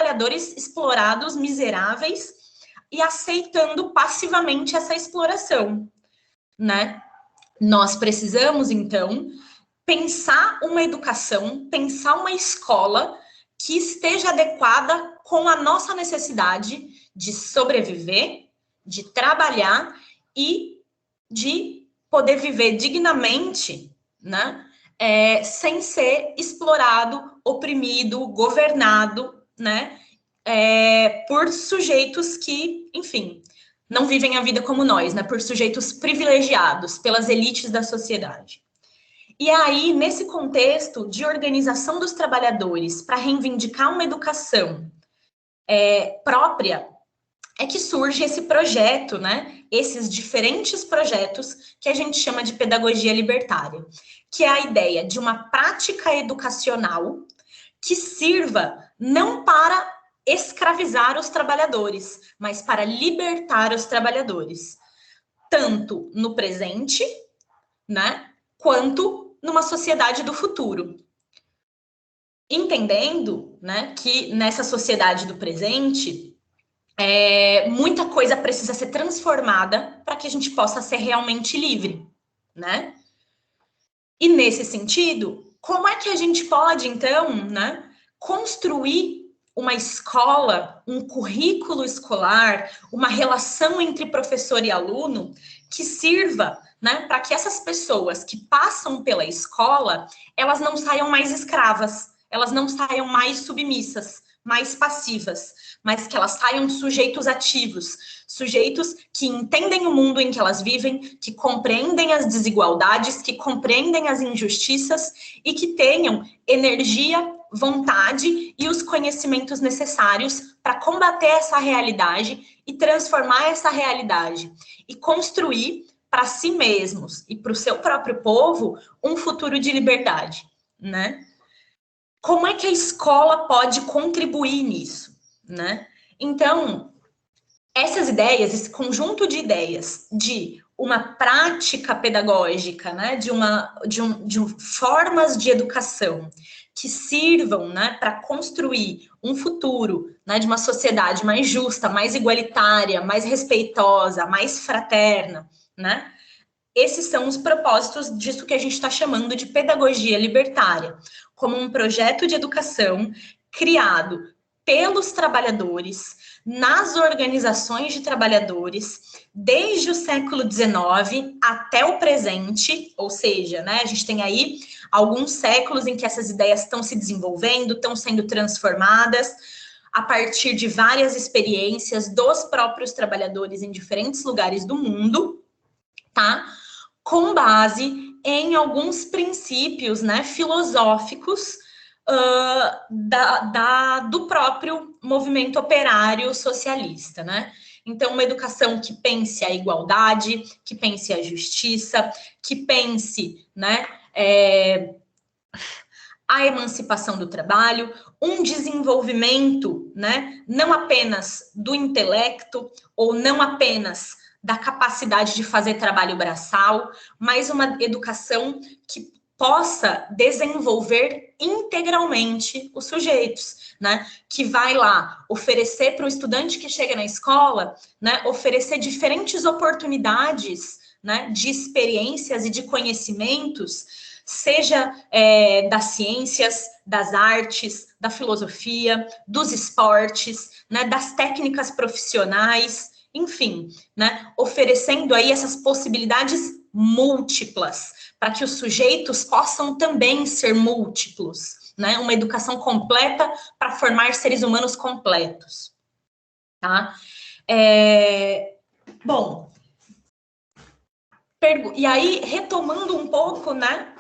trabalhadores explorados, miseráveis, e aceitando passivamente essa exploração, né? Nós precisamos, então, pensar uma educação, pensar uma escola que esteja adequada com a nossa necessidade de sobreviver, de trabalhar e de poder viver dignamente, né? Sem ser explorado, oprimido, governado, né? Por sujeitos que, enfim, não vivem a vida como nós, né? Por sujeitos privilegiados, pelas elites da sociedade. E aí, nesse contexto de organização dos trabalhadores para reivindicar uma educação própria, é que surge esse projeto, né? Esses diferentes projetos que a gente chama de pedagogia libertária, que é a ideia de uma prática educacional que sirva não para escravizar os trabalhadores, mas para libertar os trabalhadores, tanto no presente, né, quanto numa sociedade do futuro. Entendendo, né, que nessa sociedade do presente, muita coisa precisa ser transformada para que a gente possa ser realmente livre, né? E nesse sentido, como é que a gente pode, então, né, construir uma escola, um currículo escolar, uma relação entre professor e aluno que sirva, né, para que essas pessoas que passam pela escola, elas não saiam mais escravas, elas não saiam mais submissas, mais passivas, mas que elas saiam sujeitos ativos, sujeitos que entendem o mundo em que elas vivem, que compreendem as desigualdades, que compreendem as injustiças e que tenham energia, vontade e os conhecimentos necessários para combater essa realidade e transformar essa realidade e construir para si mesmos e para o seu próprio povo um futuro de liberdade, né? Como é que a escola pode contribuir nisso, né? Então, essas ideias, esse conjunto de ideias de uma prática pedagógica, né, de formas de educação que sirvam, né, para construir um futuro, né, de uma sociedade mais justa, mais igualitária, mais respeitosa, mais fraterna, né? Esses são os propósitos disso que a gente está chamando de pedagogia libertária, como um projeto de educação criado pelos trabalhadores, nas organizações de trabalhadores, desde o século XIX até o presente, ou seja, né, a gente tem aí alguns séculos em que essas ideias estão se desenvolvendo, estão sendo transformadas, a partir de várias experiências dos próprios trabalhadores em diferentes lugares do mundo, tá? Com base em alguns princípios, né, filosóficos do próprio movimento operário socialista, né? Então, uma educação que pense a igualdade, que pense a justiça, que pense, né, a emancipação do trabalho, um desenvolvimento, né, não apenas do intelecto ou não apenas da capacidade de fazer trabalho braçal, mas uma educação que possa desenvolver integralmente os sujeitos, né? Que vai lá oferecer para o estudante que chega na escola, né, oferecer diferentes oportunidades, né, de experiências e de conhecimentos, seja das ciências, das artes, da filosofia, dos esportes, né, das técnicas profissionais, enfim, né, oferecendo aí essas possibilidades múltiplas, para que os sujeitos possam também ser múltiplos, né, uma educação completa para formar seres humanos completos, tá? Bom, e aí, retomando um pouco, né,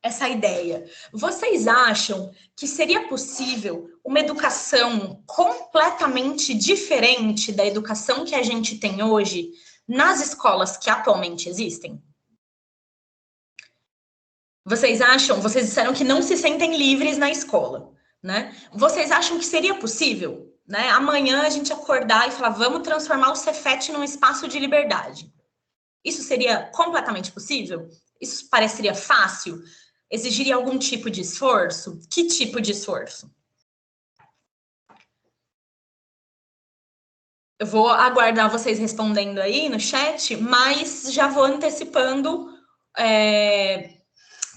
essa ideia, vocês acham que seria possível uma educação completamente diferente da educação que a gente tem hoje nas escolas que atualmente existem? Vocês disseram que não se sentem livres na escola, né? Vocês acham que seria possível, né, amanhã a gente acordar e falar, vamos transformar o Cefet num espaço de liberdade? Isso seria completamente possível? Isso pareceria fácil? Exigiria algum tipo de esforço? Que tipo de esforço? eu vou aguardar vocês respondendo aí no chat, mas já vou antecipando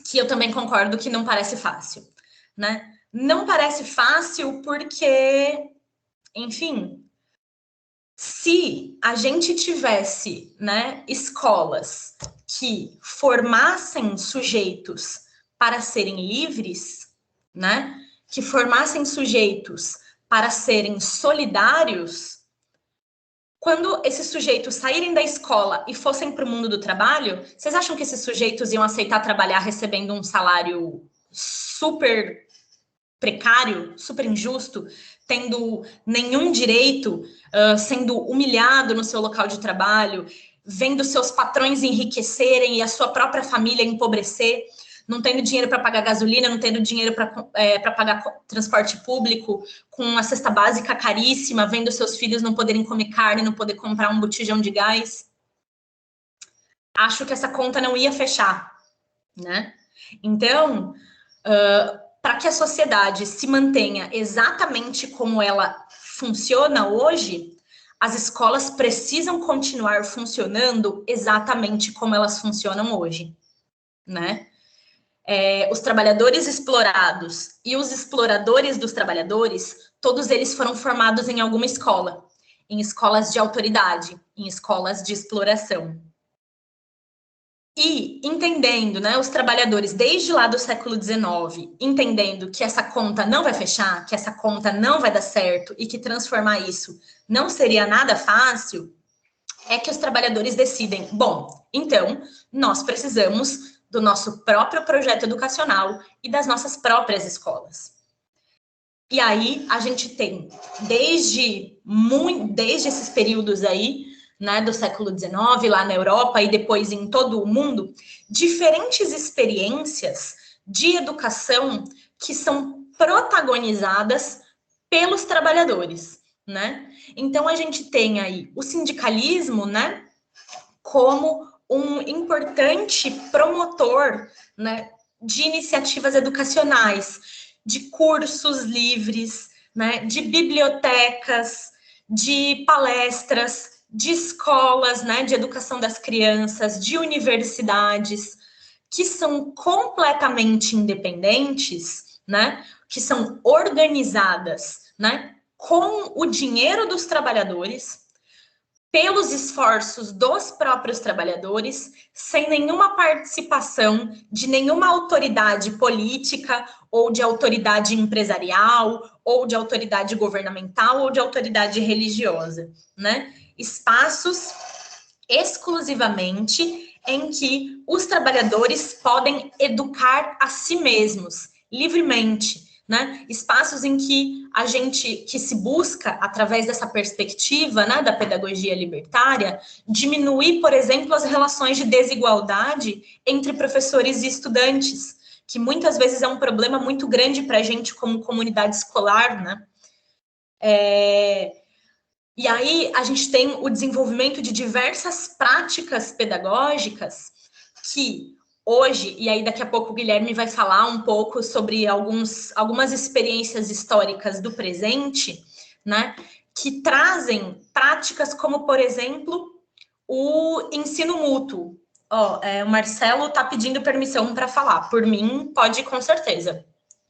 que eu também concordo que não parece fácil, né? Não parece fácil porque, enfim, se a gente tivesse, né, escolas que formassem sujeitos para serem livres, né, que formassem sujeitos para serem solidários, quando esses sujeitos saírem da escola e fossem para o mundo do trabalho, vocês acham que esses sujeitos iam aceitar trabalhar recebendo um salário super precário, super injusto, tendo nenhum direito, sendo humilhado no seu local de trabalho, vendo seus patrões enriquecerem e a sua própria família empobrecer, não tendo dinheiro para pagar gasolina, não tendo dinheiro para pagar transporte público, com a cesta básica caríssima, vendo seus filhos não poderem comer carne, não poder comprar um botijão de gás? Acho que essa conta não ia fechar, né? Então, para que a sociedade se mantenha exatamente como ela funciona hoje, as escolas precisam continuar funcionando exatamente como elas funcionam hoje, né? Os trabalhadores explorados e os exploradores dos trabalhadores, todos eles foram formados em alguma escola, em escolas de autoridade, em escolas de exploração. E entendendo, né, os trabalhadores desde lá do século XIX, entendendo que essa conta não vai fechar, que essa conta não vai dar certo e que transformar isso não seria nada fácil, é que os trabalhadores decidem, bom, então nós precisamos do nosso próprio projeto educacional e das nossas próprias escolas. E aí a gente tem, desde esses períodos aí, né, do século XIX, lá na Europa e depois em todo o mundo, diferentes experiências de educação que são protagonizadas pelos trabalhadores, né? Então a gente tem aí o sindicalismo, né, como um importante promotor, né, de iniciativas educacionais, de cursos livres, né, de bibliotecas, de palestras, de escolas, né, de educação das crianças, de universidades, que são completamente independentes, né, que são organizadas, né, com o dinheiro dos trabalhadores, pelos esforços dos próprios trabalhadores, sem nenhuma participação de nenhuma autoridade política, ou de autoridade empresarial, ou de autoridade governamental, ou de autoridade religiosa, né? Espaços exclusivamente em que os trabalhadores podem educar a si mesmos, livremente, né? Espaços em que que se busca, através dessa perspectiva, né, da pedagogia libertária, diminuir, por exemplo, as relações de desigualdade entre professores e estudantes, que muitas vezes é um problema muito grande para a gente como comunidade escolar, né? E aí a gente tem o desenvolvimento de diversas práticas pedagógicas que hoje, e aí daqui a pouco o Guilherme vai falar um pouco sobre algumas experiências históricas do presente, né, que trazem práticas como, por exemplo, o ensino mútuo. O Marcelo está pedindo permissão para falar. Por mim, pode com certeza.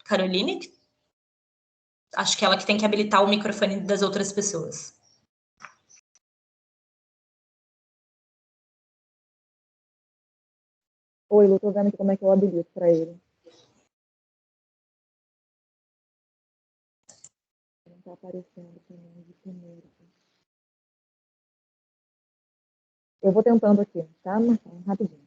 Caroline? Acho que ela que tem que habilitar o microfone das outras pessoas. Oi, Lu, tô vendo aqui como é que eu habilito para ele. Não tá aparecendo para mim de primeiro. Eu vou tentando aqui, tá, Marcelo? Rapidinho.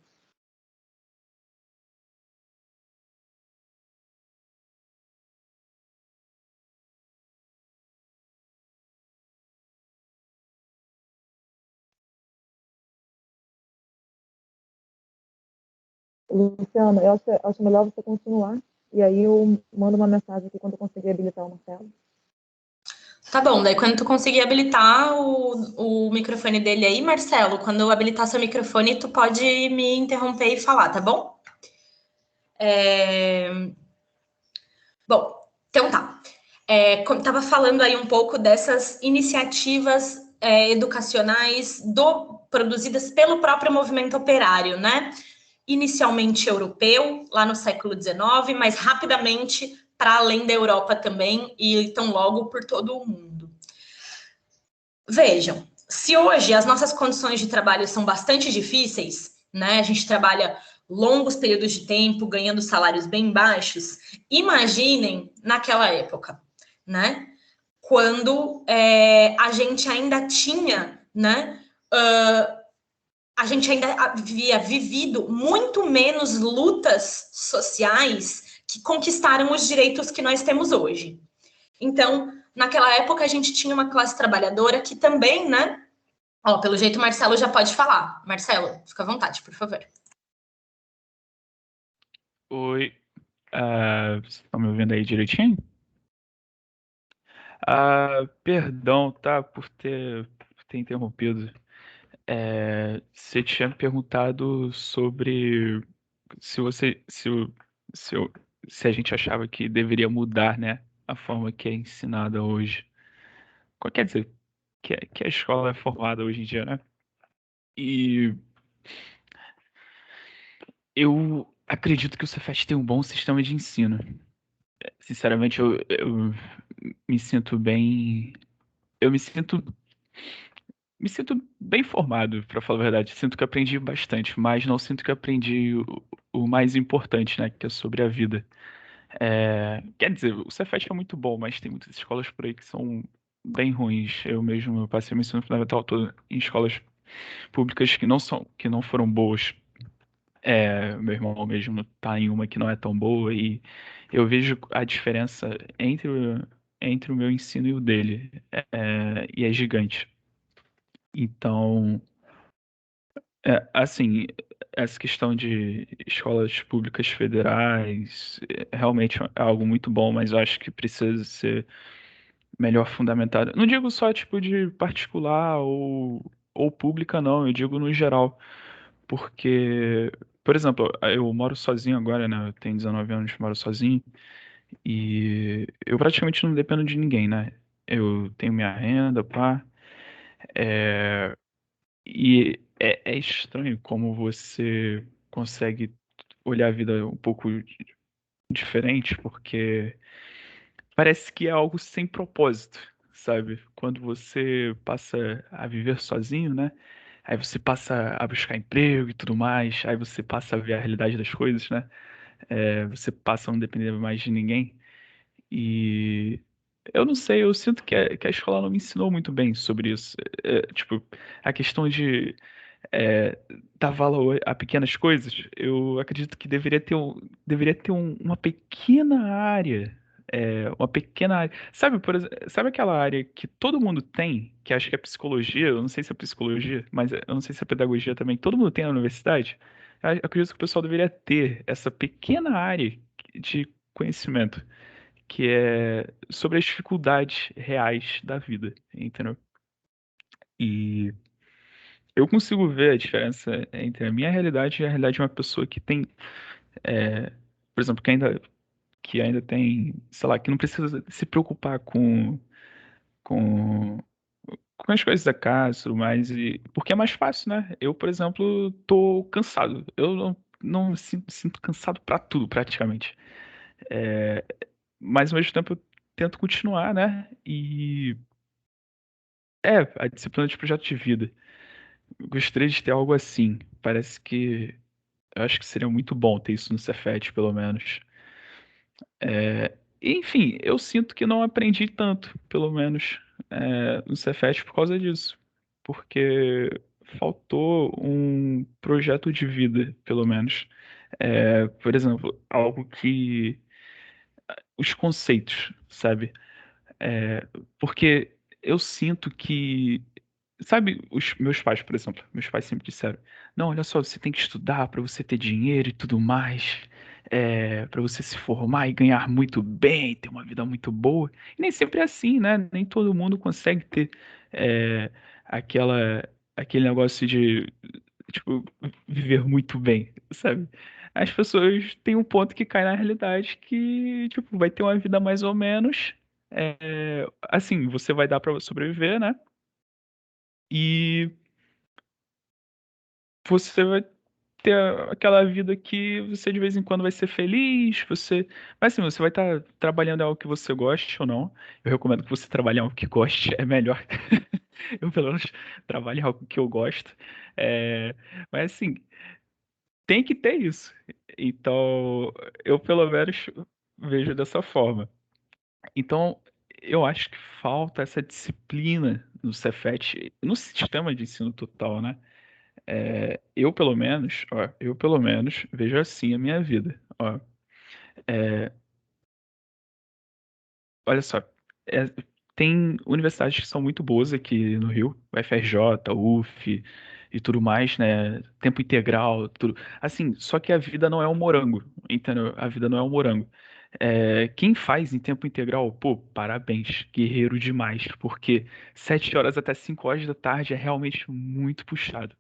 Luciano, eu acho melhor você continuar, e aí eu mando uma mensagem aqui quando eu conseguir habilitar o Marcelo. Tá bom, daí quando tu conseguir habilitar o microfone dele aí, Marcelo, quando eu habilitar seu microfone, tu pode me interromper e falar, tá bom? Bom, então tá. Como tava falando aí um pouco dessas iniciativas educacionais produzidas pelo próprio movimento operário, né? Inicialmente europeu, lá no século XIX, mas rapidamente para além da Europa também, e tão logo por todo o mundo. Vejam, se hoje as nossas condições de trabalho são bastante difíceis, né? A gente trabalha longos períodos de tempo, ganhando salários bem baixos. Imaginem naquela época, né? Quando a gente ainda tinha, né? A gente ainda havia vivido muito menos lutas sociais que conquistaram os direitos que nós temos hoje. Então, naquela época, a gente tinha uma classe trabalhadora que também, né? Ó, pelo jeito, o Marcelo já pode falar. Marcelo, fica à vontade, por favor. Oi, vocês estão me ouvindo aí direitinho? Perdão, tá, por ter interrompido. Você tinha me perguntado sobre se você, se, o- se, o- se a gente achava que deveria mudar, né, a forma que é ensinada hoje. Quer dizer, que a escola é formada hoje em dia, né? E eu acredito que o Cefet tem um bom sistema de ensino. Sinceramente, eu me sinto bem. Eu me sinto bem formado, para falar a verdade. Sinto que aprendi bastante, mas não sinto que aprendi o mais importante, né? Que é sobre a vida. Quer dizer, o Cefet é muito bom, mas tem muitas escolas por aí que são bem ruins. Eu mesmo eu passei meu ensino fundamental todo em escolas públicas que não foram boas. Meu irmão mesmo tá em uma que não é tão boa e eu vejo a diferença entre o meu ensino e o dele. E é gigante. Então, assim, essa questão de escolas públicas federais realmente é algo muito bom, mas eu acho que precisa ser melhor fundamentado. Não digo só tipo de particular ou pública, não, eu digo no geral. Porque, por exemplo, eu moro sozinho agora, né? Eu tenho 19 anos, moro sozinho, e eu praticamente não dependo de ninguém, né? Eu tenho minha renda, pá. E é estranho como você consegue olhar a vida um pouco diferente, porque parece que é algo sem propósito, sabe? Quando você passa a viver sozinho, né? Aí você passa a buscar emprego e tudo mais, aí você passa a ver a realidade das coisas, né? Você passa a não depender mais de ninguém. E eu não sei, eu sinto que a escola não me ensinou muito bem sobre isso. Tipo, a questão de é, dar valor a pequenas coisas, eu acredito que deveria ter uma pequena área. Uma pequena área. Sabe, por exemplo, sabe aquela área que todo mundo tem, que acho que é psicologia, eu não sei se é psicologia, mas eu não sei se é pedagogia também, todo mundo tem na universidade? Eu acredito que o pessoal deveria ter essa pequena área de conhecimento, que é sobre as dificuldades reais da vida, entendeu? E eu consigo ver a diferença entre a minha realidade e a realidade de uma pessoa que tem, é, por exemplo, que ainda tem, sei lá, que não precisa se preocupar com, com as coisas da casa, e tudo mais, porque é mais fácil, né? Eu, por exemplo, tô cansado. Eu não me sinto cansado pra tudo, praticamente. É, mas ao mesmo tempo eu tento continuar, né? E a disciplina de projeto de vida. Eu gostaria de ter algo assim. Parece que eu acho que seria muito bom ter isso no Cefet, pelo menos. Enfim, eu sinto que não aprendi tanto, pelo menos, no Cefet por causa disso. Porque faltou um projeto de vida, pelo menos. Por exemplo, algo que. Os conceitos, sabe? Porque eu sinto que. Sabe, os meus pais, por exemplo, meus pais sempre disseram: não, olha só, você tem que estudar para você ter dinheiro e tudo mais, para você se formar e ganhar muito bem, ter uma vida muito boa. E nem sempre é assim, né? Nem todo mundo consegue ter é, aquela, aquele negócio de, tipo, viver muito bem, sabe? As pessoas têm um ponto que cai na realidade que, tipo, vai ter uma vida mais ou menos. Assim, você vai dar para sobreviver, né? e você vai ter aquela vida que você de vez em quando vai ser feliz, mas assim, você vai estar trabalhando em algo que você goste ou não. Eu recomendo que você trabalhe em algo que goste, é melhor. Eu, pelo menos, trabalho em algo que eu gosto. É, Mas assim, tem que ter isso. Então, eu pelo menos vejo dessa forma. Então, eu acho que falta essa disciplina no Cefet, no sistema de ensino total, né? Eu pelo menos vejo assim a minha vida. Ó, é, olha só, é, tem universidades que são muito boas aqui no Rio, o FRJ, UF e tudo mais, né? Tempo integral, tudo. Assim, só que a vida não é um morango, entendeu? A vida não é um morango. Quem faz em tempo integral, pô, parabéns, guerreiro demais, porque 7 horas até 5 horas da tarde é realmente muito puxado.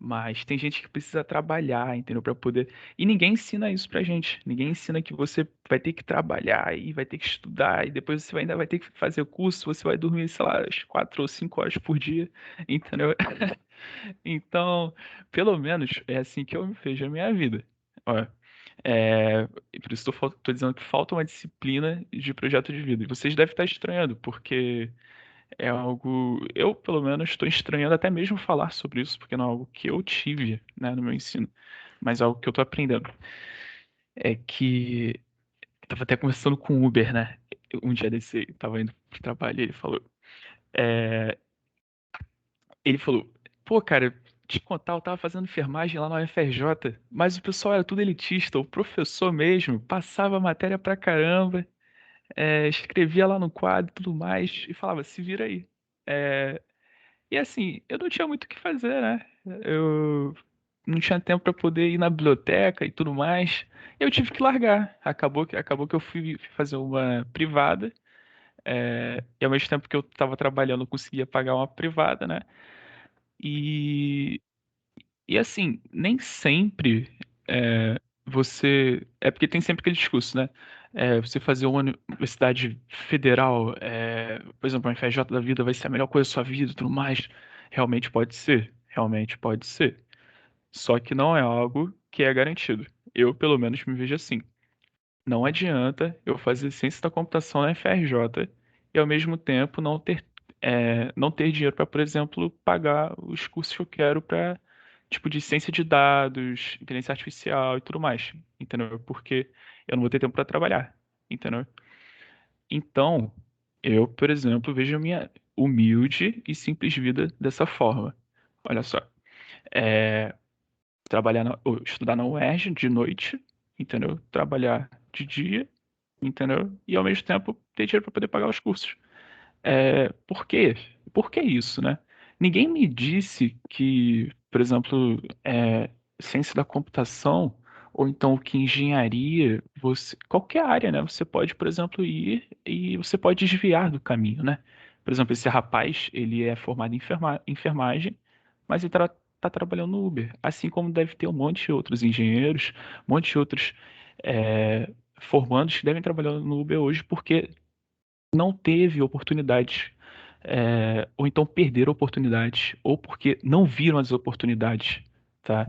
Mas tem gente que precisa trabalhar, entendeu? Para poder. E ninguém ensina isso pra gente. Ninguém ensina que você vai ter que trabalhar e vai ter que estudar, e depois você ainda vai ter que fazer o curso, você vai dormir, sei lá, as 4 ou 5 horas por dia, entendeu? Então, pelo menos é assim que eu vejo a minha vida. Ó, e por isso tô dizendo que falta uma disciplina de projeto de vida. E vocês devem estar estranhando, porque é algo. Eu, pelo menos, estou estranhando até mesmo falar sobre isso, porque não é algo que eu tive, né, no meu ensino, mas é algo que eu estou aprendendo. É que. Eu tava até conversando com o Uber, né? Um dia desse, eu tava indo pro trabalho e ele falou. é, Ele falou: Pô, cara, te contar, eu tava fazendo enfermagem lá na UFRJ, mas o pessoal era tudo elitista, o professor mesmo passava matéria pra caramba, escrevia lá no quadro e tudo mais, e falava: se vira aí. É, E assim, eu não tinha muito o que fazer, né? Eu não tinha tempo para poder ir na biblioteca e tudo mais. Eu tive que largar. Acabou que eu fui fazer uma privada. E ao mesmo tempo que eu estava trabalhando, eu conseguia pagar uma privada, né? E, e assim, nem sempre você. É porque tem sempre aquele discurso, né? Você fazer uma universidade federal, por exemplo, uma FRJ da vida vai ser a melhor coisa da sua vida e tudo mais. Realmente pode ser. Realmente pode ser. Só que não é algo que é garantido. Eu, pelo menos, me vejo assim. Não adianta eu fazer ciência da computação na FRJ e, ao mesmo tempo, não ter dinheiro para, por exemplo, pagar os cursos que eu quero para, tipo, de ciência de dados, inteligência artificial e tudo mais, entendeu? Porque eu não vou ter tempo para trabalhar, entendeu? Então, eu, por exemplo, vejo a minha humilde e simples vida dessa forma. Olha só, é, ou estudar na UERJ de noite, entendeu? Trabalhar de dia, entendeu? E ao mesmo tempo ter dinheiro para poder pagar os cursos. Por quê? Por que isso, né? Ninguém me disse que, por exemplo, ciência da computação ou então que engenharia, qualquer área, né? Você pode, por exemplo, ir e você pode desviar do caminho, né? Por exemplo, esse rapaz, ele é formado em enfermagem, mas ele tá trabalhando no Uber, assim como deve ter um monte de outros engenheiros, um monte de outros formandos que devem trabalhar no Uber hoje porque não teve oportunidades, ou então perderam oportunidades, ou porque não viram as oportunidades, tá?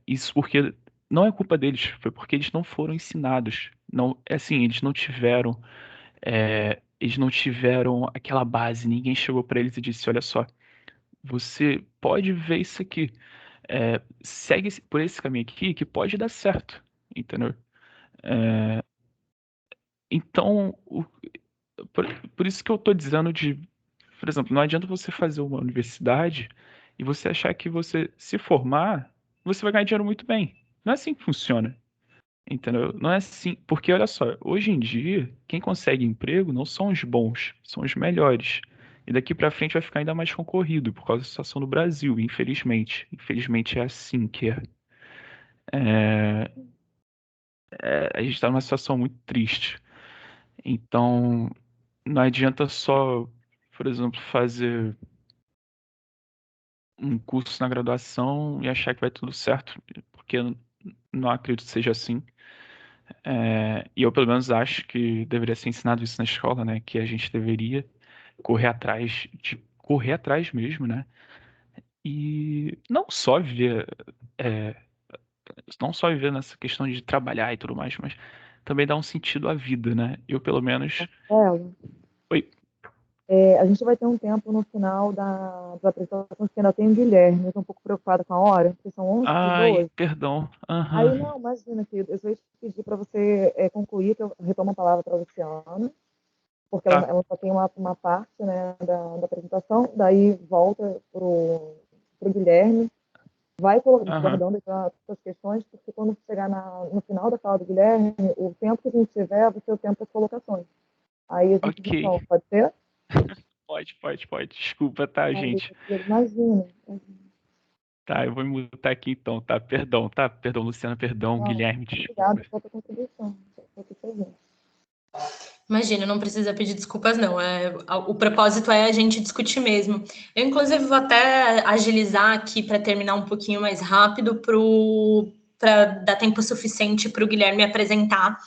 Isso porque não é culpa deles, foi porque eles não foram ensinados. Não, é assim, eles não tiveram aquela base, ninguém chegou para eles e disse, olha só, você pode ver isso aqui, segue por esse caminho aqui que pode dar certo, entendeu? Então, por isso que eu tô dizendo por exemplo, não adianta você fazer uma universidade e você achar que você se formar, você vai ganhar dinheiro muito bem. Não é assim que funciona, entendeu? Não é assim, porque olha só, hoje em dia, quem consegue emprego não são os bons, são os melhores. E daqui pra frente vai ficar ainda mais concorrido por causa da situação do Brasil, infelizmente. Infelizmente é assim que é. É, a gente está numa situação muito triste. Então, não adianta só, por exemplo, fazer um curso na graduação e achar que vai tudo certo, porque eu não acredito que seja assim. E eu, pelo menos, acho que deveria ser ensinado isso na escola, né? Que a gente deveria correr atrás de correr atrás mesmo, né? E é, não só viver nessa questão de trabalhar e tudo mais, mas também dar um sentido à vida, né? Eu, pelo menos. Marcelo, Oi. a gente vai ter um tempo no final das apresentações que ainda tem o Guilherme. Eu estou um pouco preocupada com a hora, porque são 11 e Ai, 12. perdão. Aí, Aham. não, imagina, querido, eu só ia te pedir para você concluir, que eu retomo a palavra para a Luciana, porque Tá. ela só tem uma parte, né, da apresentação, daí volta para o Guilherme, vai Aham. abordando as suas questões, porque quando chegar no final da fala do Guilherme, o tempo que a gente tiver vai ser o tempo das colocações. Aí a gente Ok. retoma, pode ser? Pode. Desculpa, tá, Aí, gente? imagina. Tá, eu vou me mutar aqui então, tá? Perdão, tá? Perdão, Luciana, perdão, Não, Guilherme, obrigada desculpa. pela sua contribuição. Estou aqui presente. Imagina, não precisa pedir desculpas, não. O propósito é a gente discutir mesmo. Eu, inclusive, vou até agilizar aqui para terminar um pouquinho mais rápido para dar tempo suficiente para o Guilherme apresentar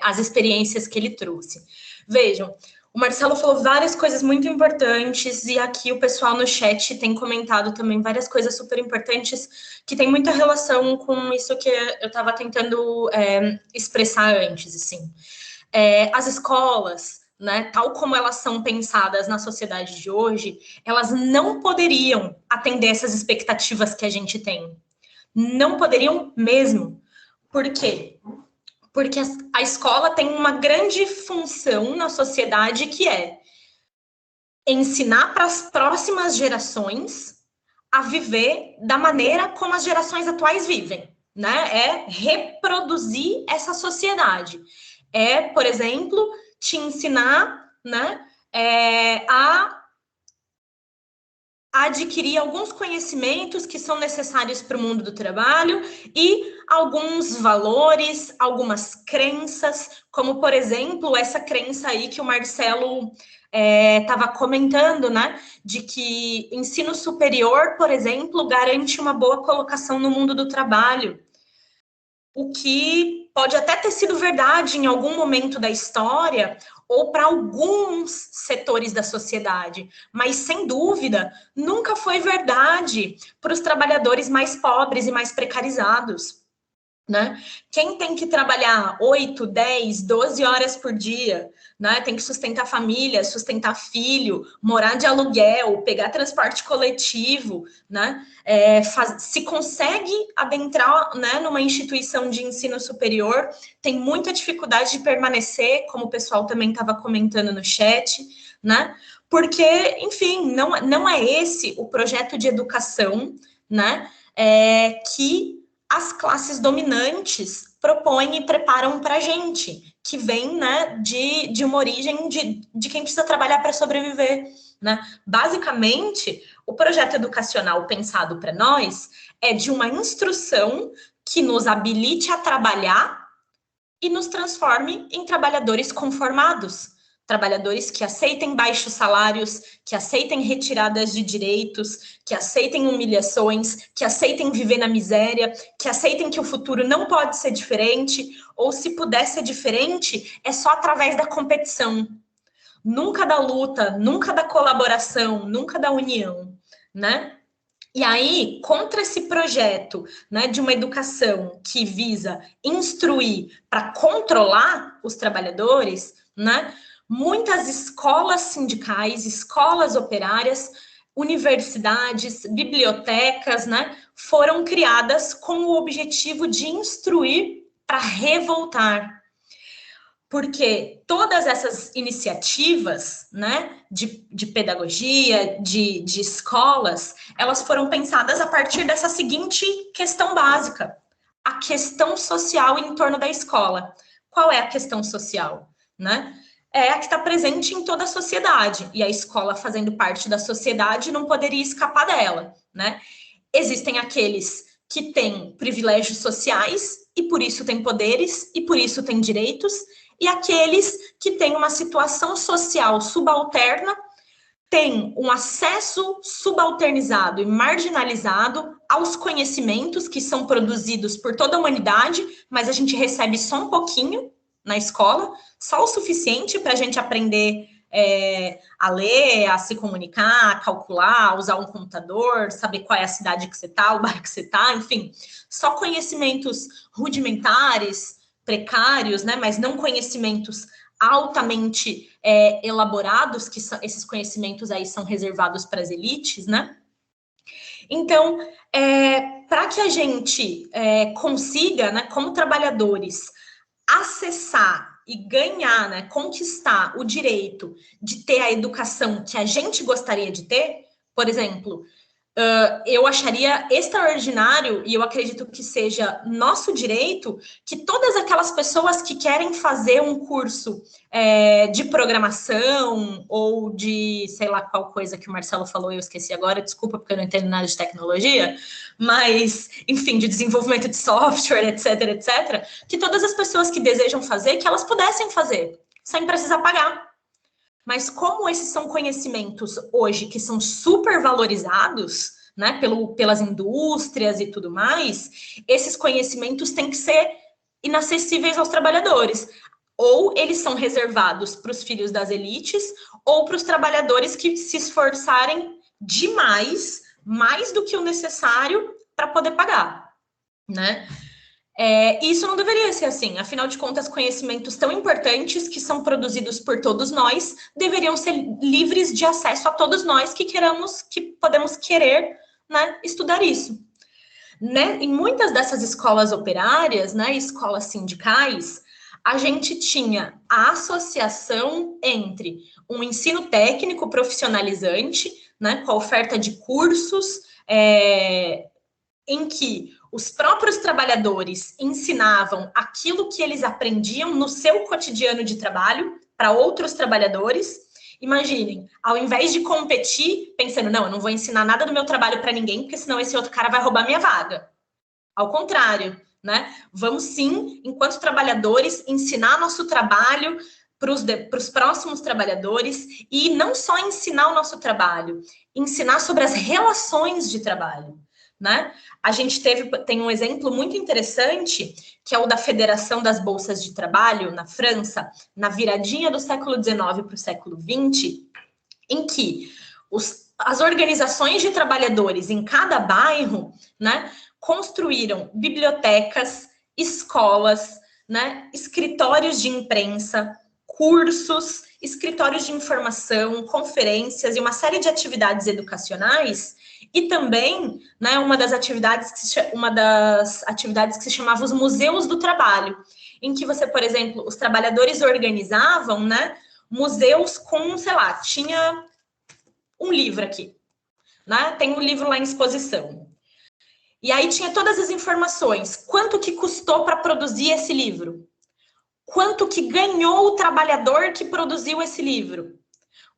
as experiências que ele trouxe. Vejam, o Marcelo falou várias coisas muito importantes e aqui o pessoal no chat tem comentado também várias coisas super importantes que tem muita relação com isso que eu estava tentando expressar antes, assim. As escolas, né, tal como elas são pensadas na sociedade de hoje, elas não poderiam atender essas expectativas que a gente tem. Não poderiam mesmo. Por quê? Porque a escola tem uma grande função na sociedade que é ensinar para as próximas gerações a viver da maneira como as gerações atuais vivem, né? É reproduzir essa sociedade. Por exemplo, te ensinar, né, a adquirir alguns conhecimentos que são necessários para o mundo do trabalho e alguns valores, algumas crenças, como, por exemplo, essa crença aí que o Marcelo estava comentando, né, de que ensino superior, por exemplo, garante uma boa colocação no mundo do trabalho, o que pode até ter sido verdade em algum momento da história ou para alguns setores da sociedade, mas sem dúvida nunca foi verdade para os trabalhadores mais pobres e mais precarizados. Né? Quem tem que trabalhar 8, 10, 12 horas por dia, né? Tem que sustentar família, sustentar filho, morar de aluguel, pegar transporte coletivo, né? Se consegue adentrar, né, numa instituição de ensino superior, tem muita dificuldade de permanecer, como o pessoal também estava comentando no chat, né? Porque, enfim, não é esse o projeto de educação, né? Que as classes dominantes propõem e preparam para a gente, que vem, né, de uma origem de quem precisa trabalhar para sobreviver, né? Basicamente, o projeto educacional pensado para nós é de uma instrução que nos habilite a trabalhar e nos transforme em trabalhadores conformados, trabalhadores que aceitem baixos salários, que aceitem retiradas de direitos, que aceitem humilhações, que aceitem viver na miséria, que aceitem que o futuro não pode ser diferente, ou se puder ser diferente, é só através da competição, nunca da luta, nunca da colaboração, nunca da união, né? E aí, contra esse projeto, né, de uma educação que visa instruir para controlar os trabalhadores, né, muitas escolas sindicais, escolas operárias, universidades, bibliotecas, né, foram criadas com o objetivo de instruir para revoltar, porque todas essas iniciativas, né, de pedagogia, de escolas, elas foram pensadas a partir dessa seguinte questão básica: a questão social em torno da escola. Qual é a questão social, né? É a que está presente em toda a sociedade, e a escola, fazendo parte da sociedade, não poderia escapar dela, né? Existem aqueles que têm privilégios sociais e por isso têm poderes e por isso têm direitos, e aqueles que têm uma situação social subalterna têm um acesso subalternizado e marginalizado aos conhecimentos que são produzidos por toda a humanidade, mas a gente recebe só um pouquinho na escola, só o suficiente para a gente aprender a ler, a se comunicar, a calcular, a usar um computador, saber qual é a cidade que você está, o bairro que você está, enfim, só conhecimentos rudimentares, precários, né, mas não conhecimentos altamente elaborados, que esses conhecimentos aí são reservados para as elites, né? Então, para que a gente consiga, né, como trabalhadores, acessar e ganhar, né, conquistar o direito de ter a educação que a gente gostaria de ter, por exemplo, eu acharia extraordinário, e eu acredito que seja nosso direito, que todas aquelas pessoas que querem fazer um curso de programação ou de, sei lá, qual coisa que o Marcelo falou, eu esqueci agora, desculpa, porque eu não entendo nada de tecnologia, mas, enfim, de desenvolvimento de software, etc, etc, que todas as pessoas que desejam fazer, que elas pudessem fazer, sem precisar pagar. Mas como esses são conhecimentos hoje que são super valorizados, né, pelas indústrias e tudo mais, esses conhecimentos têm que ser inacessíveis aos trabalhadores. Ou eles são reservados para os filhos das elites, ou para os trabalhadores que se esforçarem demais, mais do que o necessário para poder pagar, né? Isso não deveria ser assim. Afinal de contas, conhecimentos tão importantes que são produzidos por todos nós deveriam ser livres de acesso a todos nós que podemos querer, né, estudar isso. Né? Em muitas dessas escolas operárias, né, escolas sindicais, a gente tinha a associação entre um ensino técnico profissionalizante, né, com a oferta de cursos em que os próprios trabalhadores ensinavam aquilo que eles aprendiam no seu cotidiano de trabalho para outros trabalhadores. Imaginem, ao invés de competir, pensando, não, eu não vou ensinar nada do meu trabalho para ninguém, porque senão esse outro cara vai roubar minha vaga. Ao contrário, né? Vamos sim, enquanto trabalhadores, ensinar nosso trabalho para os próximos trabalhadores e não só ensinar o nosso trabalho, ensinar sobre as relações de trabalho. Né? A gente tem um exemplo muito interessante, que é o da Federação das Bolsas de Trabalho, na França, na viradinha do século XIX para o século XX, em que as organizações de trabalhadores em cada bairro, né, construíram bibliotecas, escolas, né, escritórios de imprensa, cursos, escritórios de informação, conferências e uma série de atividades educacionais. E também, né, uma das atividades que se chamava os museus do trabalho, em que você, por exemplo, os trabalhadores organizavam, né, museus com, sei lá, tinha um livro aqui, né, tem um livro lá em exposição. E aí tinha todas as informações, quanto que custou para produzir esse livro, quanto que ganhou o trabalhador que produziu esse livro,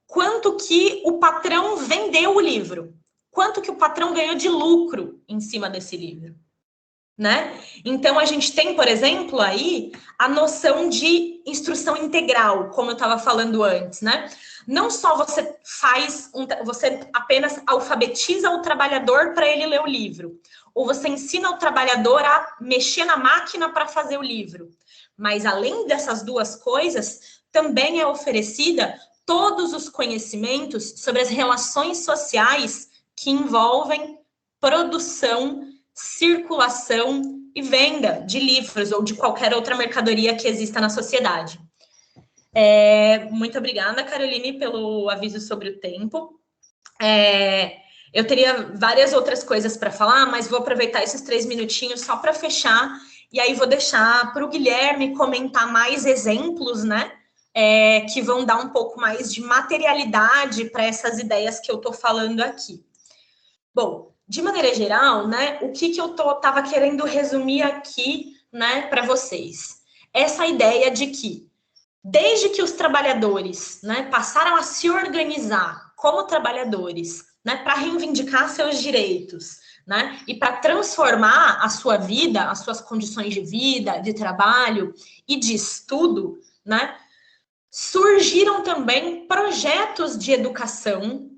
quanto que o patrão vendeu o livro, quanto que o patrão ganhou de lucro em cima desse livro, né? Então, a gente tem, por exemplo, aí a noção de instrução integral, como eu estava falando antes, né? Não só você você apenas alfabetiza o trabalhador para ele ler o livro, ou você ensina o trabalhador a mexer na máquina para fazer o livro, mas além dessas duas coisas, também é oferecida todos os conhecimentos sobre as relações sociais que envolvem produção, circulação e venda de livros ou de qualquer outra mercadoria que exista na sociedade. Muito obrigada, Caroline, pelo aviso sobre o tempo. Eu teria várias outras coisas para falar, mas vou aproveitar esses 3 minutinhos só para fechar, e aí vou deixar para o Guilherme comentar mais exemplos, né? Que vão dar um pouco mais de materialidade para essas ideias que eu estou falando aqui. Bom, de maneira geral, né, o que eu estava querendo resumir aqui, né, para vocês? Essa ideia de que, desde que os trabalhadores, né, passaram a se organizar como trabalhadores, né, para reivindicar seus direitos, né, e para transformar a sua vida, as suas condições de vida, de trabalho e de estudo, né, surgiram também projetos de educação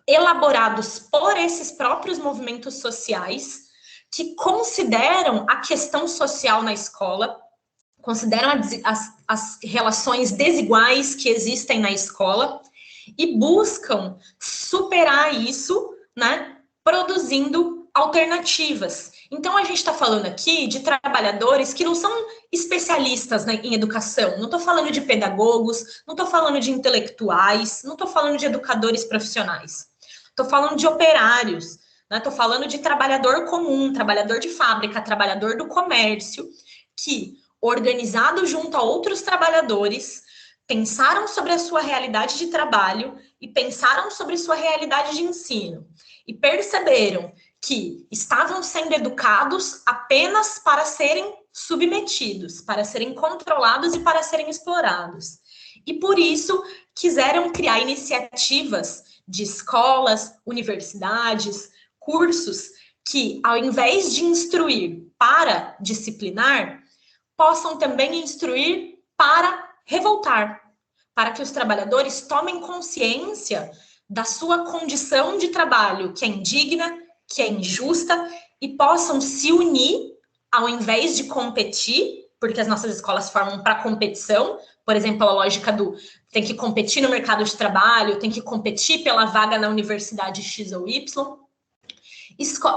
elaborados por esses próprios movimentos sociais que consideram a questão social na escola, consideram as relações desiguais que existem na escola e buscam superar isso, né, produzindo alternativas. Então, a gente está falando aqui de trabalhadores que não são especialistas, né, em educação. Não estou falando de pedagogos, não estou falando de intelectuais, não estou falando de educadores profissionais. Estou falando de operários, né? Estou falando de trabalhador comum, trabalhador de fábrica, trabalhador do comércio, que, organizado junto a outros trabalhadores, pensaram sobre a sua realidade de trabalho e pensaram sobre sua realidade de ensino. E perceberam que estavam sendo educados apenas para serem submetidos, para serem controlados e para serem explorados. E por isso quiseram criar iniciativas de escolas, universidades, cursos que, ao invés de instruir para disciplinar, possam também instruir para revoltar, para que os trabalhadores tomem consciência da sua condição de trabalho, que é indigna, que é injusta, e possam se unir ao invés de competir, porque as nossas escolas formam para competição, por exemplo, a lógica do tem que competir no mercado de trabalho, tem que competir pela vaga na universidade X ou Y,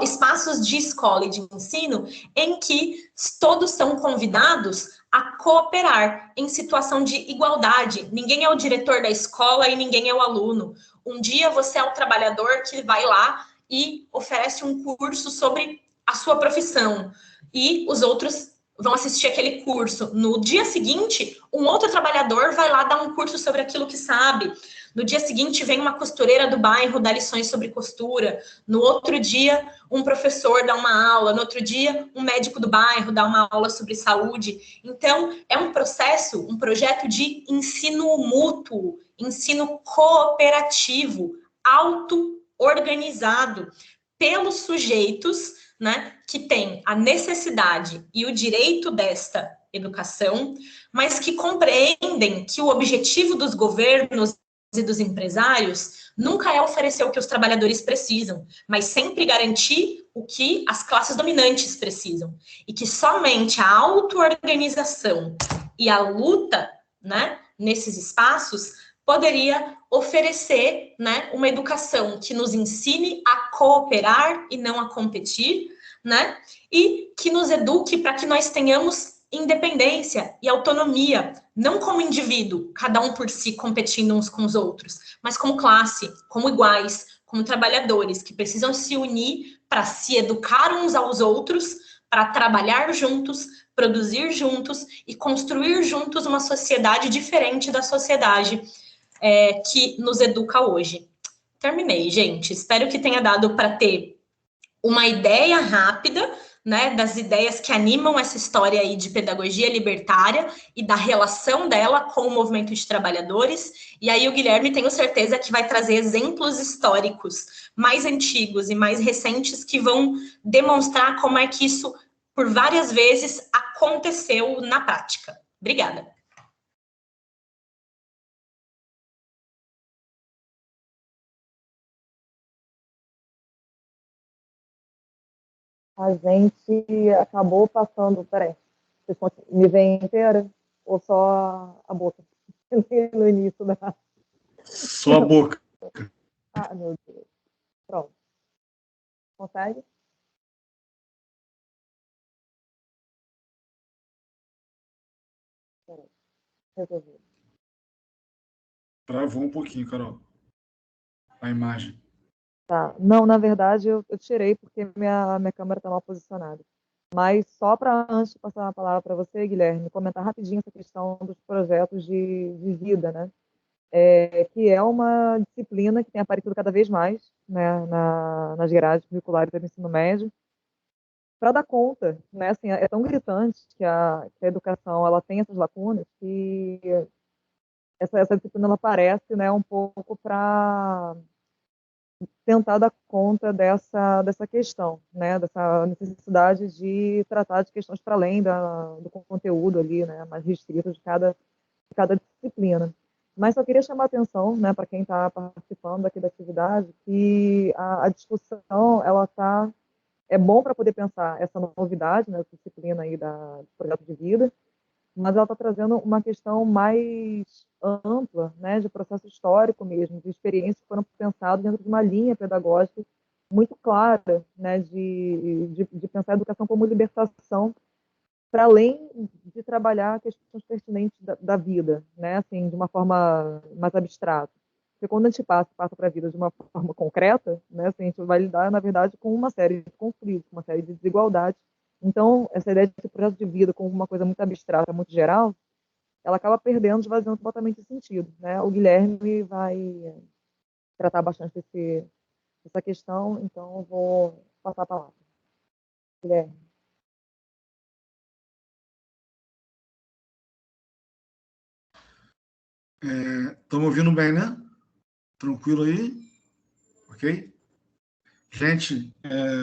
espaços de escola e de ensino em que todos são convidados a cooperar em situação de igualdade. Ninguém é o diretor da escola e ninguém é o aluno. Um dia você é o trabalhador que vai lá e oferece um curso sobre a sua profissão e os outros vão assistir aquele curso. No dia seguinte, um outro trabalhador vai lá dar um curso sobre aquilo que sabe. No dia seguinte, vem uma costureira do bairro dar lições sobre costura. No outro dia, um professor dá uma aula. No outro dia, um médico do bairro dá uma aula sobre saúde. Então, é um processo, um projeto de ensino mútuo, ensino cooperativo, auto-organizado pelos sujeitos, né, que têm a necessidade e o direito desta educação, mas que compreendem que o objetivo dos governos e dos empresários nunca é oferecer o que os trabalhadores precisam, mas sempre garantir o que as classes dominantes precisam. E que somente a auto-organização e a luta, né, nesses espaços poderia oferecer, né, uma educação que nos ensine a cooperar e não a competir, né, e que nos eduque para que nós tenhamos independência e autonomia, não como indivíduo, cada um por si competindo uns com os outros, mas como classe, como iguais, como trabalhadores que precisam se unir para se educar uns aos outros, para trabalhar juntos, produzir juntos e construir juntos uma sociedade diferente da sociedade que nos educa hoje. Terminei, gente. Espero que tenha dado para ter uma ideia rápida, né, das ideias que animam essa história aí de pedagogia libertária e da relação dela com o movimento de trabalhadores. E aí o Guilherme, tenho certeza que vai trazer exemplos históricos mais antigos e mais recentes que vão demonstrar como é que isso, por várias vezes, aconteceu na prática. Obrigada. A gente acabou passando. Peraí, vocês me veem inteira? Ou só a boca? No início da. Só a boca. Ah, meu Deus. Pronto. Consegue? Peraí. Resolvi. Travou um pouquinho, Carol. A imagem. Tá. Não, na verdade, eu tirei porque minha câmera está mal posicionada. Mas só para, antes de passar a palavra para você, Guilherme, comentar rapidinho essa questão dos projetos de vida, né? Que é uma disciplina que tem aparecido cada vez mais, né, nas grades curriculares do ensino médio, para dar conta, né? Assim, é tão gritante que a educação ela tem essas lacunas que essa disciplina ela aparece, né, um pouco para tentar dar conta dessa questão, né, dessa necessidade de tratar de questões para além do conteúdo ali, né, mais restrito de cada disciplina. Mas só queria chamar a atenção, né, para quem está participando aqui da atividade, que a discussão é bom para poder pensar essa novidade, né, essa disciplina aí do projeto de vida, mas ela está trazendo uma questão mais ampla, né, de processo histórico mesmo, de experiências que foram pensadas dentro de uma linha pedagógica muito clara, né, de pensar a educação como libertação, para além de trabalhar questões pertinentes da vida, né, assim, de uma forma mais abstrata. Porque quando a gente passa para a vida de uma forma concreta, né, assim, a gente vai lidar, na verdade, com uma série de conflitos, uma série de desigualdades. Então, essa ideia de projeto de vida como uma coisa muito abstrata, muito geral, ela acaba perdendo, esvaziando completamente o sentido, né? O Guilherme vai tratar bastante dessa questão, então eu vou passar a palavra. Guilherme. Estão me ouvindo bem, né? Tranquilo aí? Ok? Gente,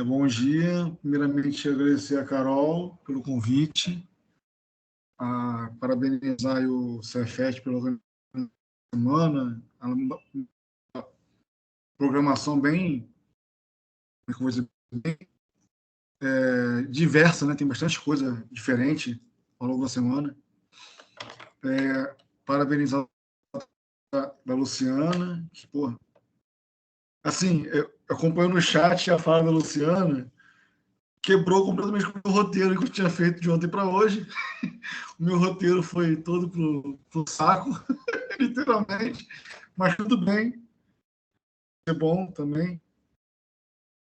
bom dia. Primeiramente, agradecer a Carol pelo convite, parabenizar o Cefet pela semana, a programação bem, como é que eu vou dizer, diversa, né? Tem bastante coisa diferente ao longo da semana. Parabenizar da Luciana, que, pô, assim, eu acompanho no chat a fala da Luciana, quebrou completamente o meu roteiro que eu tinha feito de ontem para hoje. O meu roteiro foi todo pro saco, literalmente, mas tudo bem, é bom também.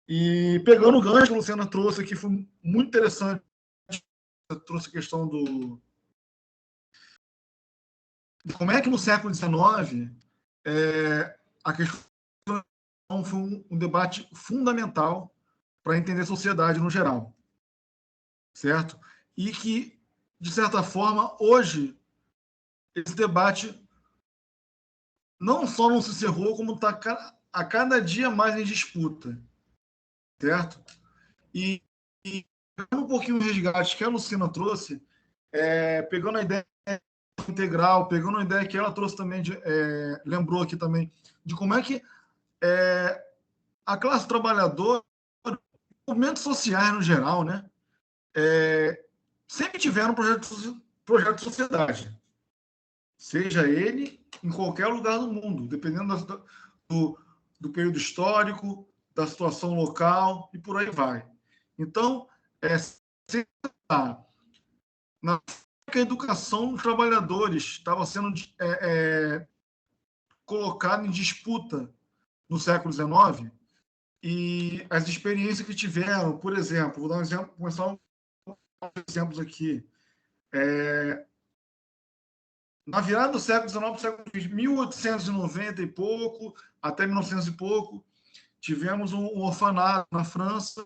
E pegando o gancho que a Luciana trouxe aqui, foi muito interessante. Eu trouxe a questão de como é que no século XIX a questão foi um debate fundamental para entender a sociedade no geral, certo? E que, de certa forma, hoje, esse debate não só não se encerrou, como está a cada dia mais em disputa, certo? E um pouquinho o resgate que a Luciana trouxe, pegando a ideia integral, pegando a ideia que ela trouxe também, lembrou aqui também, de como é que a classe trabalhadora, movimentos sociais no geral, né, sempre tiveram projeto de sociedade, seja ele em qualquer lugar do mundo, dependendo do período histórico, da situação local e por aí vai. Então, na que a educação dos trabalhadores estava sendo colocada em disputa no século XIX e as experiências que tiveram, por exemplo, vou dar um exemplo, começar exemplos aqui. Na virada do século XIX para o século XX, 1890 e pouco, até 1900 e pouco, tivemos um orfanato na França,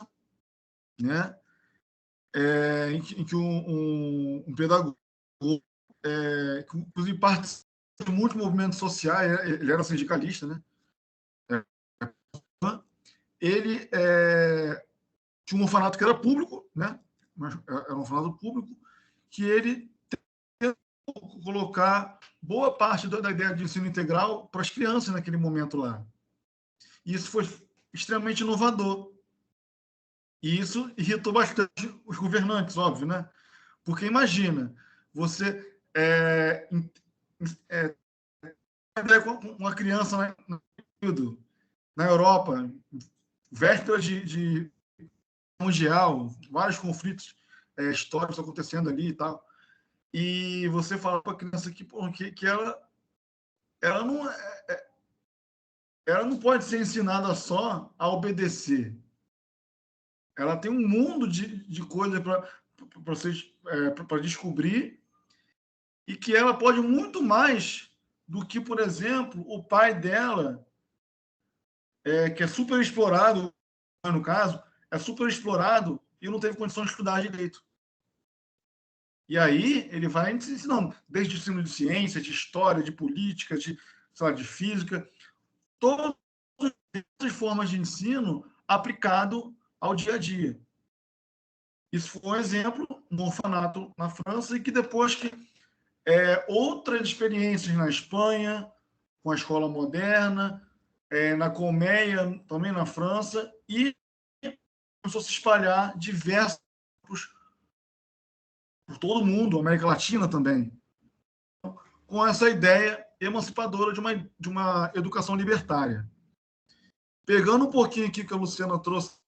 né, em que um pedagogo, que inclusive participou de muitos movimentos sociais, ele era sindicalista, né, ele tinha um orfanato que era público, né, era um orfanato público, que ele tentou colocar boa parte da ideia de ensino integral para as crianças naquele momento lá. E isso foi extremamente inovador. E isso irritou bastante os governantes, óbvio, né? Porque imagina, você uma criança na Europa, véspera de mundial, vários conflitos históricos acontecendo ali e tal, e você fala para a criança que ela não ela não pode ser ensinada só a obedecer. Ela tem um mundo de coisas para descobrir e que ela pode muito mais do que, por exemplo, o pai dela, que é super explorado, no caso, é super explorado e não teve condição de estudar direito. E aí ele vai ensinando, desde o ensino de ciência, de história, de política, de física, todas as formas de ensino aplicado ao dia a dia. Isso foi um exemplo no orfanato na França, e que depois que outras experiências na Espanha, com a escola moderna, na Colmeia, também na França, e começou a se espalhar diversos por todo mundo, América Latina também, com essa ideia emancipadora de uma educação libertária. Pegando um pouquinho aqui que a Luciana trouxe,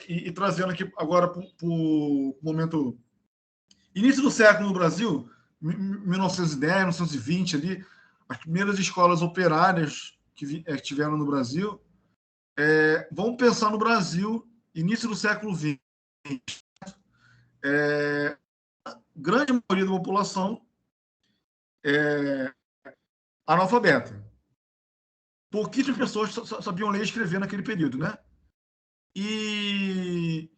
e trazendo aqui agora para o momento início do século no Brasil, 1910, 1920 ali, as primeiras escolas operárias que tiveram no Brasil, vamos pensar no Brasil, início do século XX. Grande maioria da população analfabeta. Pouquíssimas pessoas sabiam ler e escrever naquele período, né? E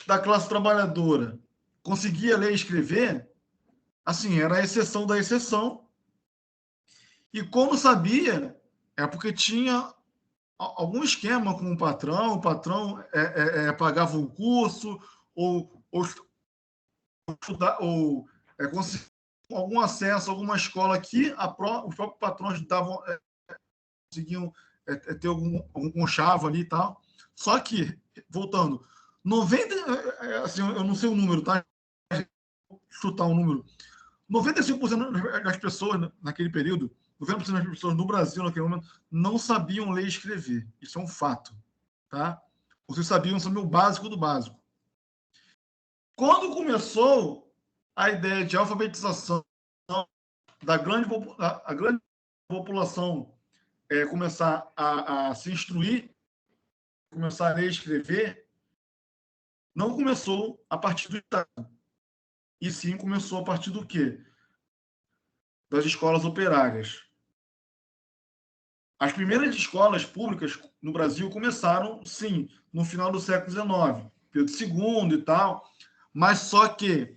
da classe trabalhadora conseguia ler e escrever, assim, era a exceção da exceção. E quando sabia, é porque tinha algum esquema com o patrão pagava um curso, ou estudar, ou conseguia algum acesso a alguma escola que os próprios patrões conseguiam ter algum conchavo ali e tal. Só que, voltando, 90, assim, eu não sei o número, tá? Chutar um número. 95% das pessoas naquele período, 90% das pessoas no Brasil naquele momento não sabiam ler e escrever. Isso é um fato, tá? Vocês sabiam o básico do básico. Quando começou a ideia de alfabetização da grande população começar a se instruir, começar a ler e escrever, não começou a partir do Estado. E sim começou a partir do quê? Das escolas operárias. As primeiras escolas públicas no Brasil começaram, sim, no final do século XIX, Pedro II e tal, mas só que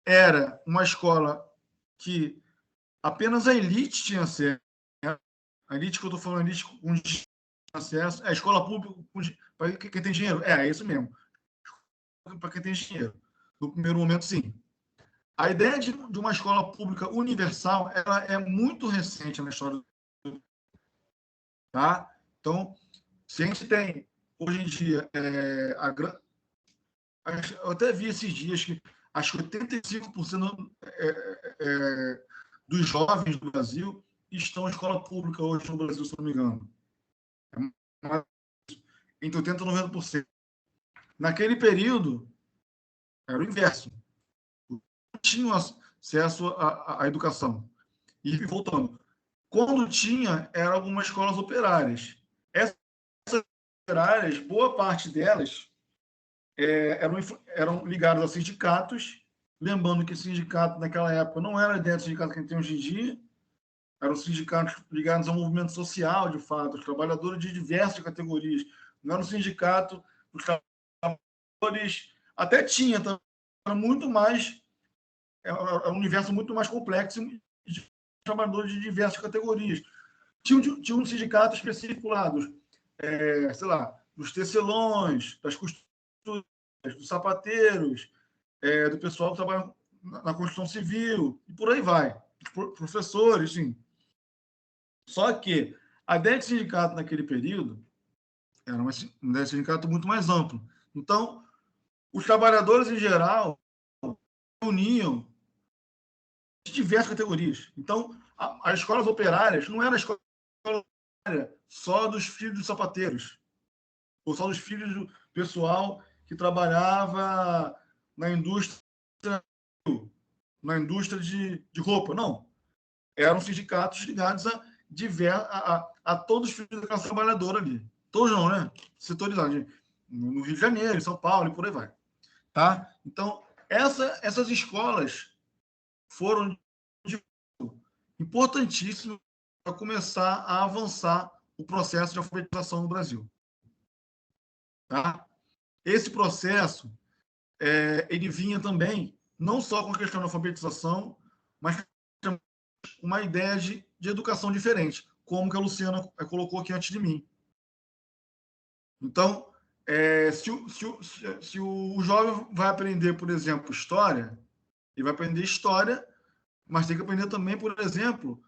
era uma escola que apenas a elite tinha acesso. A elite que eu estou falando, a elite com acesso, é a escola pública para quem tem dinheiro. É isso mesmo. Para quem tem dinheiro. No primeiro momento, sim. A ideia de uma escola pública universal ela é muito recente na história do. Tá? Então, se a gente tem, hoje em dia, eu até vi esses dias que acho que 85% dos jovens do Brasil estão em escola pública hoje no Brasil, se não me engano. Entre 80% e 90%. Naquele período, era o inverso. Não tinham acesso à educação. E voltando, quando tinha, eram algumas escolas operárias. Essas operárias, boa parte delas eram ligadas a sindicatos, lembrando que sindicato naquela época não era dentro do sindicato que a gente tem hoje em dia, eram sindicatos ligados ao movimento social, de fato, os trabalhadores de diversas categorias. Não era um sindicato dos trabalhadores, até tinha, era muito mais, era um universo muito mais complexo de trabalhadores de diversas categorias. Tinha um sindicato específico lá, sei lá, dos tecelões, das costureiras, dos sapateiros, do pessoal que trabalha na construção civil, e por aí vai. Professores, sim. Só que a ideia de sindicato naquele período era uma ideia de sindicato muito mais amplo. Então, os trabalhadores, em geral, uniam de diversas categorias. Então, as escolas operárias não era a escola operária só dos filhos dos sapateiros, ou só dos filhos do pessoal que trabalhava na indústria de roupa. Não. Eram sindicatos ligados a todos os filhos da classe trabalhadora ali. Todos não, né? Setorizados. No Rio de Janeiro, em São Paulo e por aí vai. Tá? Então, essas escolas foram importantíssimas para começar a avançar o processo de alfabetização no Brasil. Tá? Esse processo ele vinha também não só com a questão da alfabetização, mas também uma ideia de educação diferente, como que a Luciana colocou aqui antes de mim. Então, se o jovem vai aprender, por exemplo, história, ele vai aprender história, mas tem que aprender também, por exemplo,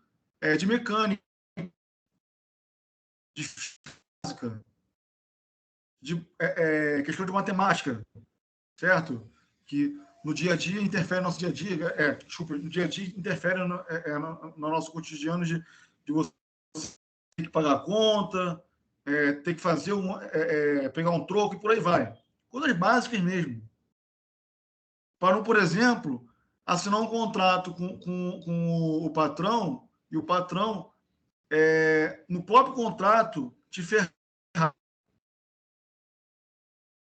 de mecânica, de física, de questão de matemática. certo? Que no dia a dia interfere no nosso dia a dia, no dia a dia interfere no nosso cotidiano de você ter que pagar a conta, ter que fazer pegar um troco e por aí vai. Coisas básicas mesmo. Para, por exemplo, assinar um contrato com o patrão e o patrão, no próprio contrato, te ferrar.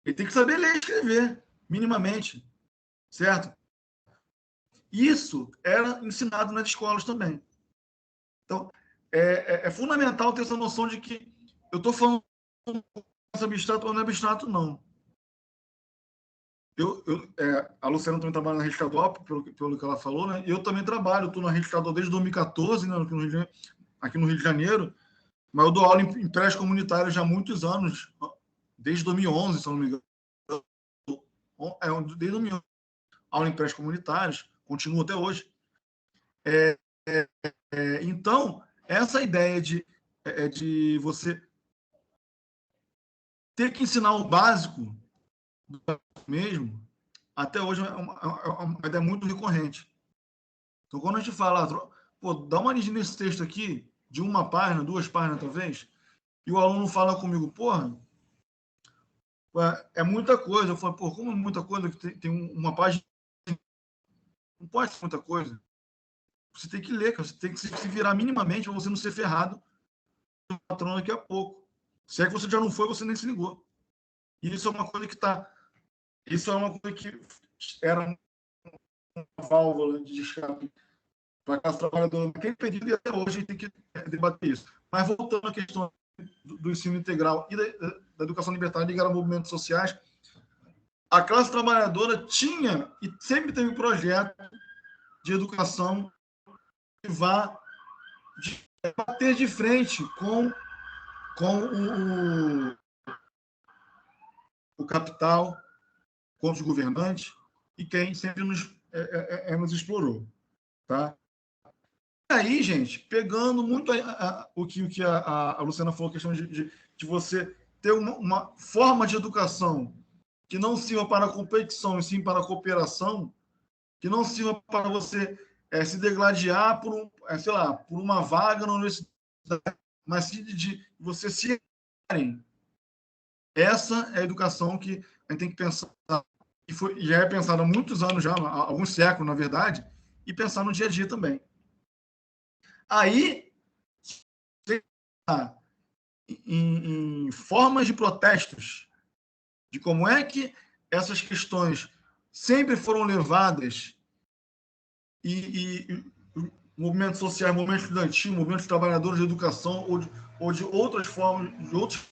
Ele tem que saber ler e escrever, minimamente, certo? Isso era ensinado nas escolas também. Então, é fundamental ter essa noção de que eu estou falando abstrato ou não é abstrato, não. A Luciana também trabalha na Rede Estadual, pelo que ela falou, né? Eu também trabalho, estou na Rede Estadual desde 2014, né, aqui no Rio de Janeiro, mas eu dou aula em prédios comunitários já há muitos anos, desde 2011, se eu não me engano. Desde 2011, aula em prédios comunitários, continuo até hoje. Então, essa ideia de você ter que ensinar o básico mesmo, até hoje é uma ideia muito recorrente. Então, quando a gente fala, pô, dá uma lida nesse texto aqui, de uma página, 2 páginas talvez, e o aluno fala comigo, porra, é muita coisa. Eu falo, pô, como é muita coisa que tem uma página? Não pode ser muita coisa. Você tem que ler, você tem que se virar minimamente para você não ser ferrado no patrão daqui a pouco. Se é que você já não foi, você nem se ligou. E isso é uma coisa isso é uma coisa que era uma válvula de escape para a classe trabalhadora naquele período, e até hoje a gente tem que debater isso. Mas voltando à questão do ensino integral e da educação libertária ligada a movimentos sociais, a classe trabalhadora tinha e sempre teve um projeto de educação que vá bater de frente com o capital, com os governantes e quem sempre nos explorou. Tá? E aí, gente, pegando muito o que a Luciana falou, a questão de você ter uma forma de educação que não sirva para a competição, e sim para a cooperação, que não sirva para você se degladiar por uma vaga na universidade, mas de você se... Essa é a educação que a gente tem que pensar, e já é pensada há muitos anos, já, há alguns séculos, na verdade, e pensar no dia a dia também. Aí, em formas de protestos, de como é que essas questões sempre foram levadas e movimentos sociais, movimento estudantil, movimento de trabalhadores de educação ou de outras formas, de outros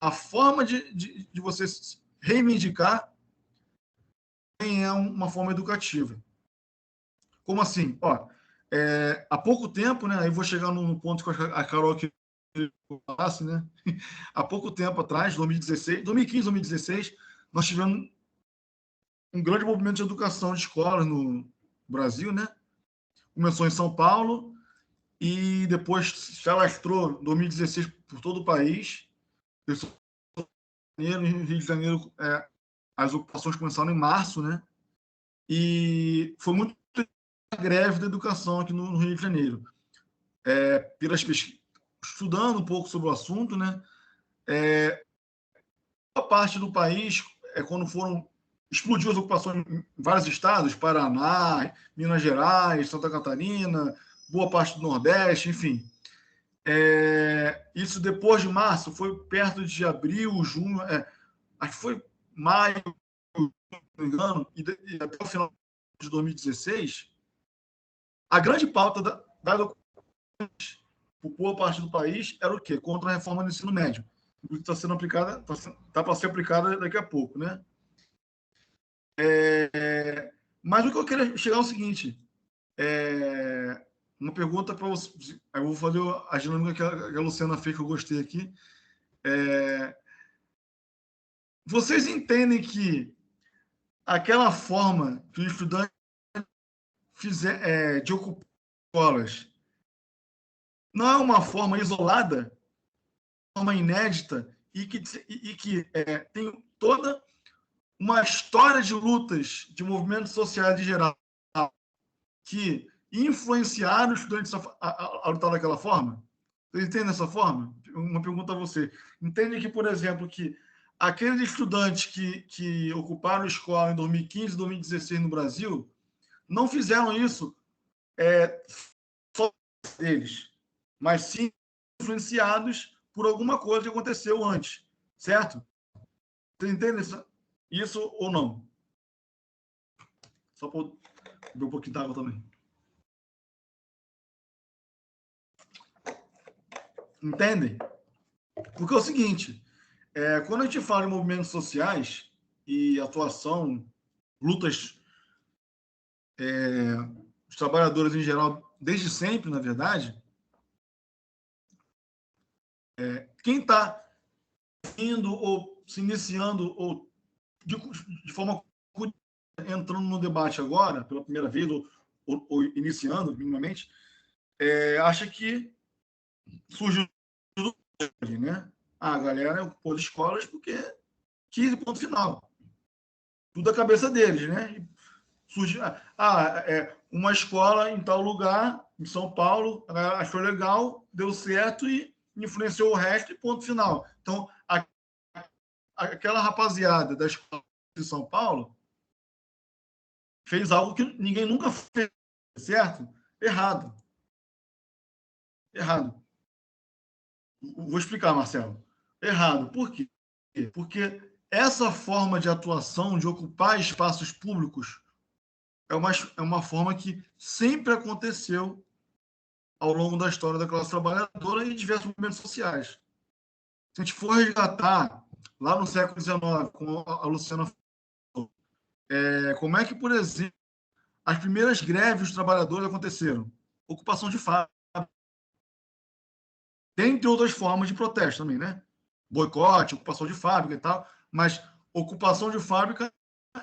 a forma de você reivindicar é uma forma educativa. Como assim? Há pouco tempo, né? Aí vou chegar no ponto que a Carol que falasse, né? Há pouco tempo atrás, 2015, 2016, nós tivemos um grande movimento de educação de escolas no Brasil, né? Começou em São Paulo e depois se alastrou em 2016 por todo o país. Em Rio de Janeiro, as ocupações começaram em março, né? E foi muito greve da educação aqui no Rio de Janeiro. Estudando um pouco sobre o assunto, né? Boa parte do país, quando explodiu as ocupações em vários estados, Paraná, Minas Gerais, Santa Catarina, boa parte do Nordeste, enfim. Isso depois de março, foi perto de abril, junho, acho que foi maio, não me engano, e até o final de 2016, a grande pauta da educação por boa parte do país era o quê? Contra a reforma do ensino médio. Que está sendo aplicada, está para ser aplicada daqui a pouco, né? Mas o que eu queria chegar é o seguinte: uma pergunta para você. Eu vou fazer a dinâmica que a Luciana fez, que eu gostei aqui. Vocês entendem que aquela forma que o estudante de ocupar escolas não é uma forma isolada, uma forma inédita e que tem toda uma história de lutas de movimentos sociais em geral que influenciaram os estudantes a lutar daquela forma? Você entende dessa forma? Uma pergunta a você. Entende que, por exemplo, que aqueles estudantes que ocuparam a escola em 2015 e 2016 no Brasil não fizeram isso só deles, mas sim influenciados por alguma coisa que aconteceu antes, certo? Você entende isso ou não? Só para beber um pouquinho d'água também. Entendem? Porque é o seguinte, quando a gente fala em movimentos sociais e atuação, lutas, os trabalhadores em geral, desde sempre, na verdade, quem está indo ou se iniciando ou de forma entrando no debate agora, pela primeira vez, ou iniciando minimamente, acha que surgiu, né? A galera ocupou as escolas porque quis, ponto final. Tudo da cabeça deles, né? Surgiu, uma escola em tal lugar, em São Paulo, achou legal, deu certo e influenciou o resto e ponto final. Então, aquela rapaziada da escola de São Paulo fez algo que ninguém nunca fez, certo? Errado. Vou explicar, Marcelo. Errado. Por quê? Porque essa forma de atuação, de ocupar espaços públicos, é uma forma que sempre aconteceu ao longo da história da classe trabalhadora e diversos movimentos sociais. Se a gente for resgatar lá no século XIX, com a Luciana falou, como é que, por exemplo, as primeiras greves dos trabalhadores aconteceram? Ocupação de fábrica. Dentre outras formas de protesto também, né? Boicote, ocupação de fábrica e tal, mas ocupação de fábrica é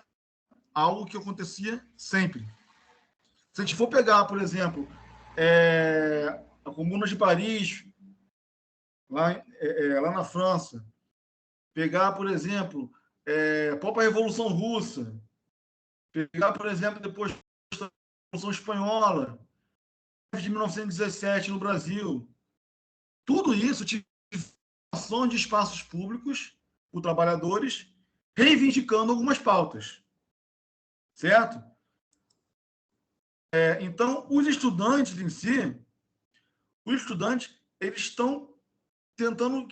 algo que acontecia sempre. Se a gente for pegar, por exemplo, a Comuna de Paris, lá na França, pegar, por exemplo, a própria Revolução Russa, pegar, por exemplo, depois da Revolução Espanhola, de 1917 no Brasil, tudo isso tinha ação de espaços públicos por trabalhadores reivindicando algumas pautas, certo? Então, os estudantes em si, eles estão tentando,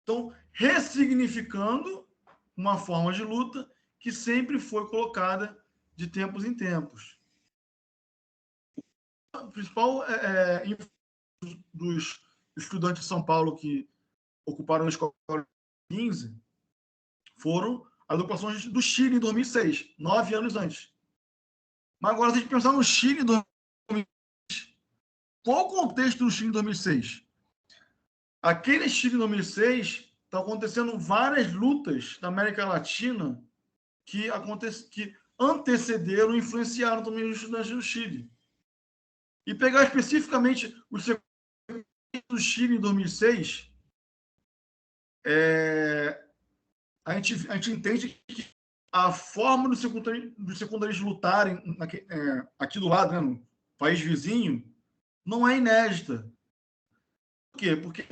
estão ressignificando uma forma de luta que sempre foi colocada de tempos em tempos. O principal dos estudantes de São Paulo que ocuparam a escola em 15 foram as ocupações do Chile em 2006, 9 anos antes. Mas agora, se a gente pensar no Chile em 2006, qual o contexto do Chile em 2006? Aquele Chile em 2006 está acontecendo várias lutas da América Latina que antecederam e influenciaram também os estudantes do Chile. E pegar especificamente os do Chile em 2006, a gente entende que a forma dos secundaristas lutarem aqui do lado, né, no país vizinho, não é inédita. Por quê? Porque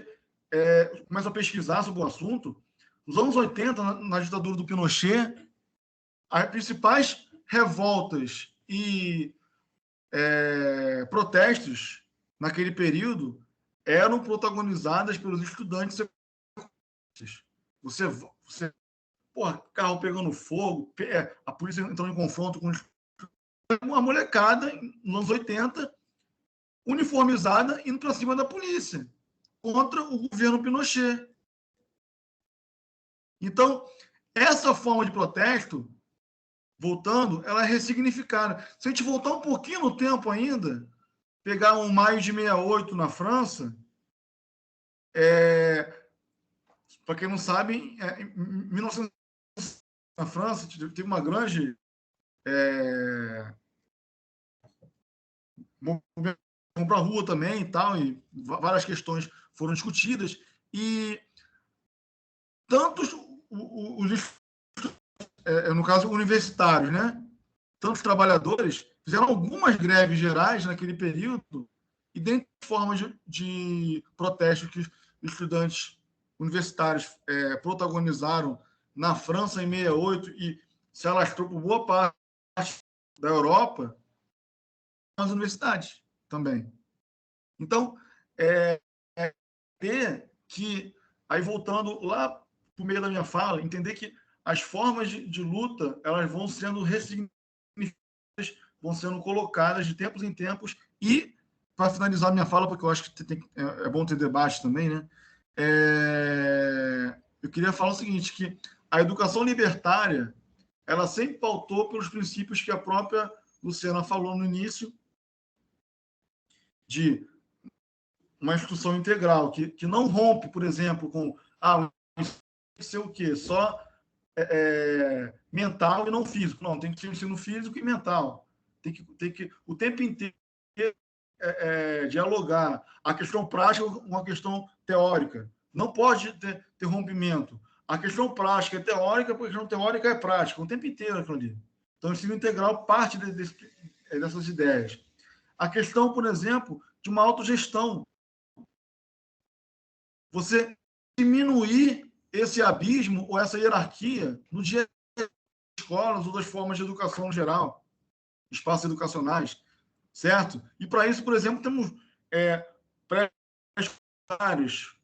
começa a pesquisar sobre o assunto. Nos anos 80, na ditadura do Pinochet, as principais revoltas e protestos naquele período eram protagonizadas pelos estudantes. Você carro pegando fogo, a polícia entrando em confronto com uma molecada nos anos 80, uniformizada, indo para cima da polícia, contra o governo Pinochet. Então, essa forma de protesto, voltando, ela é ressignificada. Se a gente voltar um pouquinho no tempo ainda, pegar um maio de 68 na França, para quem não sabe, em 1900 na França teve uma grande movimento para a rua também e tal, e várias questões foram discutidas. E tantos no caso, universitários, né? Tantos trabalhadores fizeram algumas greves gerais naquele período, e dentre as formas de protesto que os estudantes universitários protagonizaram na França em 68 e se alastrou por boa parte da Europa, nas universidades também. Então, ter que, aí voltando lá para o meio da minha fala, entender que as formas de luta elas vão sendo ressignificadas, vão sendo colocadas de tempos em tempos. E, para finalizar minha fala, porque eu acho que é bom ter debate também, né? Eu queria falar o seguinte, que a educação libertária ela sempre pautou pelos princípios que a própria Luciana falou no início, de uma instrução integral, que não rompe, por exemplo, com ser o quê? Só mental e não físico. Não, tem que ser ensino físico e mental. Tem que o tempo inteiro dialogar a questão prática com uma questão teórica. Não pode ter rompimento. A questão prática é teórica, porque a questão teórica é prática, o tempo inteiro aquilo ali. Então, o ensino integral parte dessas ideias. A questão, por exemplo, de uma autogestão. Você diminuir esse abismo ou essa hierarquia no dia a dia das escolas ou das formas de educação no geral, espaços educacionais, certo? E para isso, por exemplo, temos pré-escolares,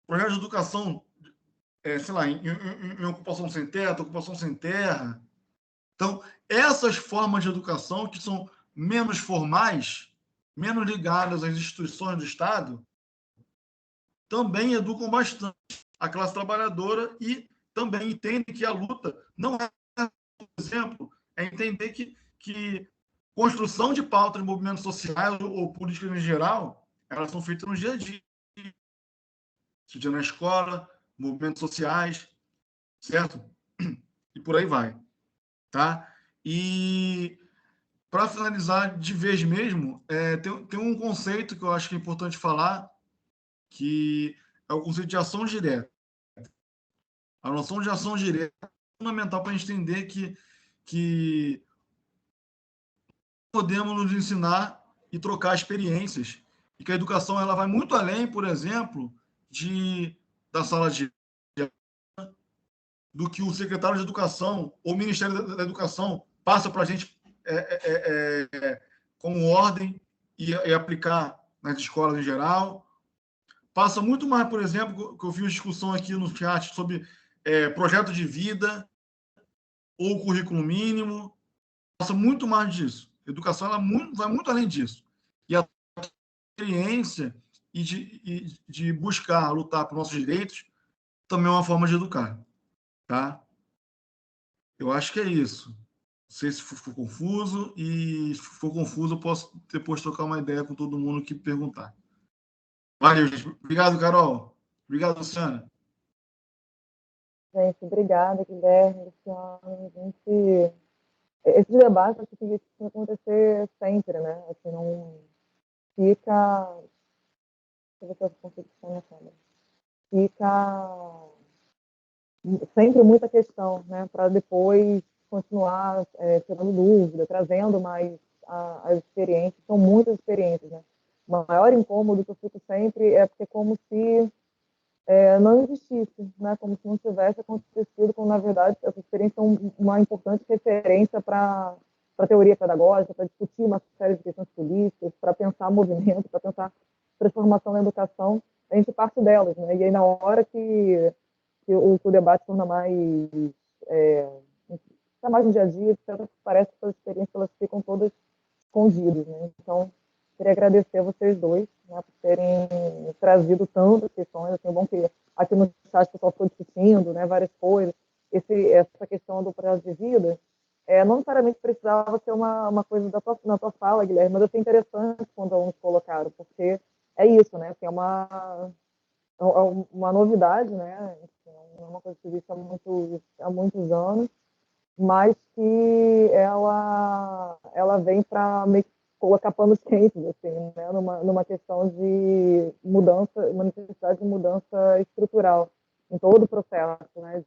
projetos de educação, sei lá, em ocupação sem teto, ocupação sem terra. Então, essas formas de educação que são menos formais, menos ligadas às instituições do Estado, também educam bastante a classe trabalhadora e também entendem que a luta não é, por exemplo, entender que construção de pautas de movimentos sociais ou políticas em geral, elas são feitas no dia a dia. Seja na escola, movimentos sociais, certo? E por aí vai, tá? E para finalizar de vez mesmo, tem um conceito que eu acho que é importante falar, que é o conceito de ação direta. A noção de ação direta é fundamental para a gente entender que podemos nos ensinar e trocar experiências, e que a educação ela vai muito além, por exemplo, da sala de do que o secretário de Educação ou o Ministério da Educação passa para a gente como ordem e aplicar nas escolas em geral. Passa muito mais, por exemplo, que eu vi uma discussão aqui no chat sobre projeto de vida ou currículo mínimo. Passa muito mais disso. A educação ela vai muito além disso. E a experiência e de buscar lutar por nossos direitos também é uma forma de educar. Tá? Eu acho que é isso. Não sei se for confuso, e se for confuso, eu posso depois trocar uma ideia com todo mundo que perguntar. Valeu, gente. Obrigado, Carol. Obrigado, Luciana. Gente, obrigada, Guilherme, Luciano. Esse debate acho que tem que acontecer sempre, né? Assim, não fica. Deixa eu ver se eu consigo puxar minha câmera. Fica sempre muita questão, né? Para depois continuar tirando dúvida, trazendo mais as experiências. São muitas experiências, né? O maior incômodo que eu fico sempre é porque é como se não existisse, né? Como se não tivesse acontecido, quando na verdade essa experiência é uma importante referência para a teoria pedagógica, para discutir uma série de questões políticas, para pensar movimento, para pensar transformação na educação. A gente parte delas, né? E aí na hora que o debate torna mais no dia a dia, parece que as experiências elas ficam todas escondidas, né? Então, queria agradecer a vocês dois, né, por terem trazido tantas questões. Assim, é bom que aqui no chat o pessoal ficou discutindo, né, várias coisas. Essa questão do projeto de vida, não necessariamente precisava ser uma coisa na tua fala, Guilherme, mas eu achei interessante quando alguns colocaram, porque é isso, né? Assim, é uma novidade, né? É uma coisa que existe há muitos anos, mas que ela vem para meio que colocar panos quentes, assim, né, numa questão de mudança, uma necessidade de mudança estrutural em todo o processo, né,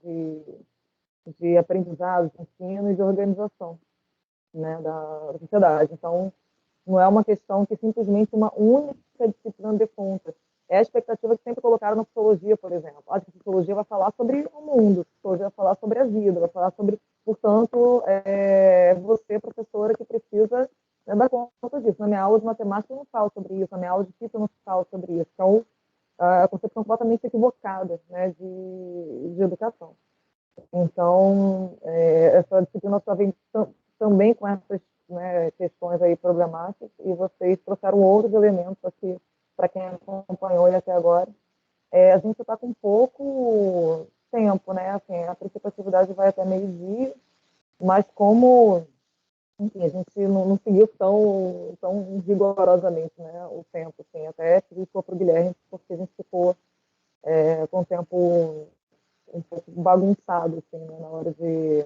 de aprendizado, de ensino e de organização, né, da sociedade. Então, não é uma questão que simplesmente uma única disciplina dê conta. É a expectativa que sempre colocaram na psicologia, por exemplo. A psicologia vai falar sobre o mundo, a psicologia vai falar sobre a vida, vai falar sobre, portanto, você, professora, que precisa, né, dar conta disso. Na minha aula de matemática eu não falo sobre isso, na minha aula de física eu não falo sobre isso. Então, a concepção completamente equivocada, né, de educação. Então, essa disciplina só vem também com essas, né, questões aí problemáticas, e vocês trouxeram outros elementos aqui para quem acompanhou e até agora. A gente está com pouco tempo, né? Assim, a princípio a atividade vai até meio-dia, mas como, enfim, a gente não seguiu tão rigorosamente, né, o tempo, assim, até pedi para o Guilherme, porque a gente ficou com o tempo um pouco bagunçado, assim, né, na hora de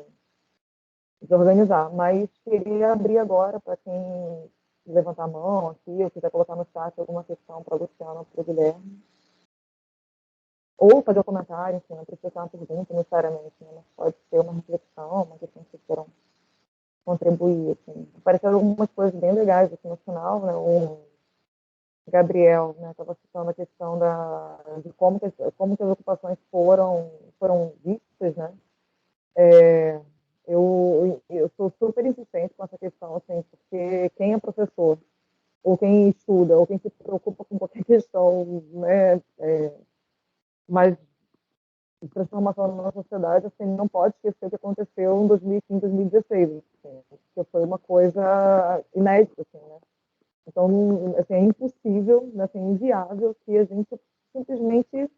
organizar. Mas queria abrir agora para quem levantar a mão aqui, ou quiser colocar no chat alguma questão para a Luciana ou para o Guilherme. Ou fazer um comentário, enfim, não precisa ser uma pergunta necessariamente, né, mas pode ser uma reflexão, uma questão que vocês queiram contribuir. Assim. Apareceram algumas coisas bem legais aqui no final, né? O Gabriel, né, estava citando a questão de como que as ocupações foram vistas, né? Eu sou super insistente com essa questão, assim, porque quem é professor, ou quem estuda, ou quem se preocupa com qualquer questão, né, mais de transformação na sociedade, assim, não pode esquecer o que aconteceu em 2015, 2016, assim, que foi uma coisa inédita, assim, né? Então, assim, é impossível, né, assim, inviável que a gente simplesmente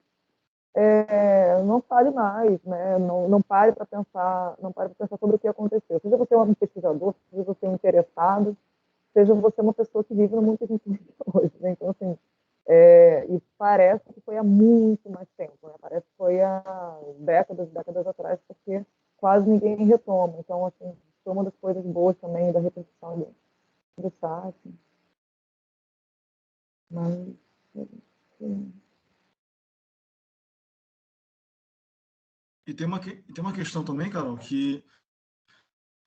não fale mais, né? Não pare para pensar, não pare para pensar sobre o que aconteceu. Seja você um pesquisador, seja você um interessado, seja você uma pessoa que vive no mundo que a gente vive hoje, né? Então, assim, e parece que foi há muito mais tempo, né? Parece que foi há décadas atrás, porque quase ninguém retoma. Então, assim, foi uma das coisas boas também da repetição do site. Mas, E tem uma questão também, Carol, que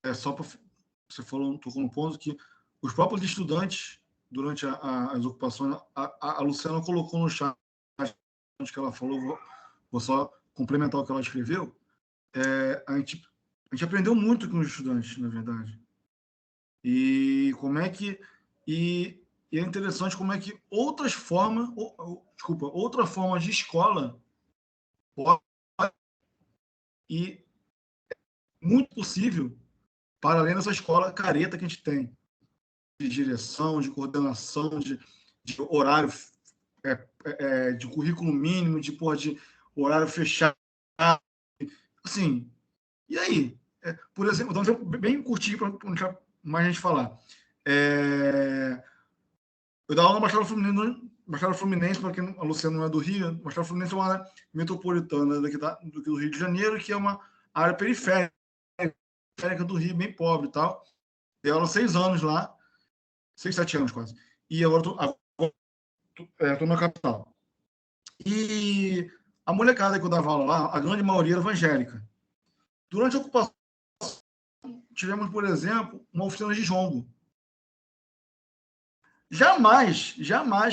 é só para você tocou no ponto que os próprios estudantes, durante as ocupações, a Luciana colocou no chat que ela falou, vou só complementar o que ela escreveu, a gente aprendeu muito com os estudantes, na verdade. E como é que e é interessante como é que outra forma de escola pode, e muito possível para além dessa escola careta que a gente tem de direção, de coordenação, de horário, de currículo mínimo, de horário fechado. Assim, e aí? Por exemplo, vou dar um exemplo bem curtinho para não deixar mais gente falar. Eu dava aula na Baixada Fluminense, para quem a Luciana não é do Rio, Baixada Fluminense é uma área metropolitana do Rio de Janeiro, que é uma área periférica do Rio, bem pobre e tal. Dei aula 6 anos lá, 6, 7 anos quase. E agora estou na capital. E a molecada que eu dava aula lá, a grande maioria era evangélica. Durante a ocupação, tivemos, por exemplo, uma oficina de jongo. Jamais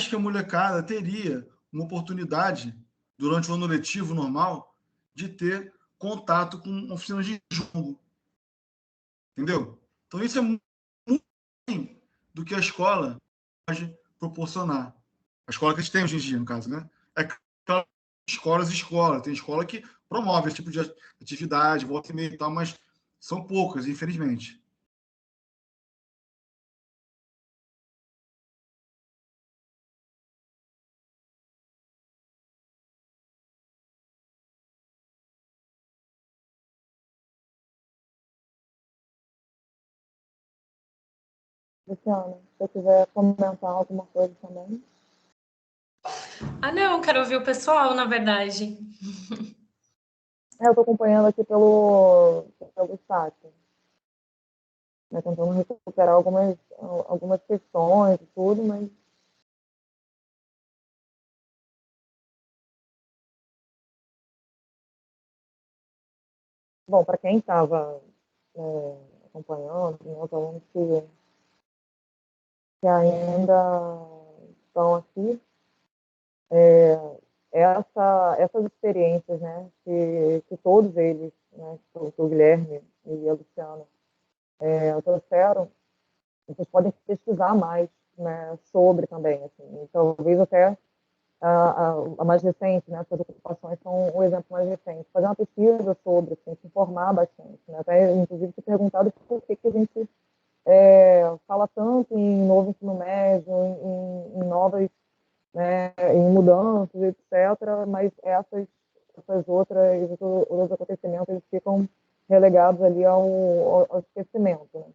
que a molecada teria uma oportunidade, durante o ano letivo normal, de ter contato com oficinas de jongo. Entendeu? Então, isso é muito bem do que a escola pode proporcionar. A escola que a gente tem hoje em dia, no caso, né? É claro, escolas e escola. Tem escola que promove esse tipo de atividade, volta e meia e tal, mas são poucas, infelizmente. Luciana, se você quiser comentar alguma coisa também. Ah, não, quero ouvir o pessoal, na verdade. Eu estou acompanhando aqui pelo chat. né, tentando recuperar algumas questões e tudo, mas bom, para quem estava acompanhando, né, os alunos que ainda estão aqui, essas experiências, né, que todos eles, né, que o Guilherme e a Luciana trouxeram, vocês podem pesquisar mais, né, sobre também, assim, e talvez até a mais recente, né, essas ocupações são o exemplo mais recente, fazer uma pesquisa sobre, assim, se informar bastante, né, até inclusive se perguntado por que a gente fala tanto em novo ensino médio, em novas, né, em mudanças, etc., mas essas outros acontecimentos eles ficam relegados ali ao esquecimento, né?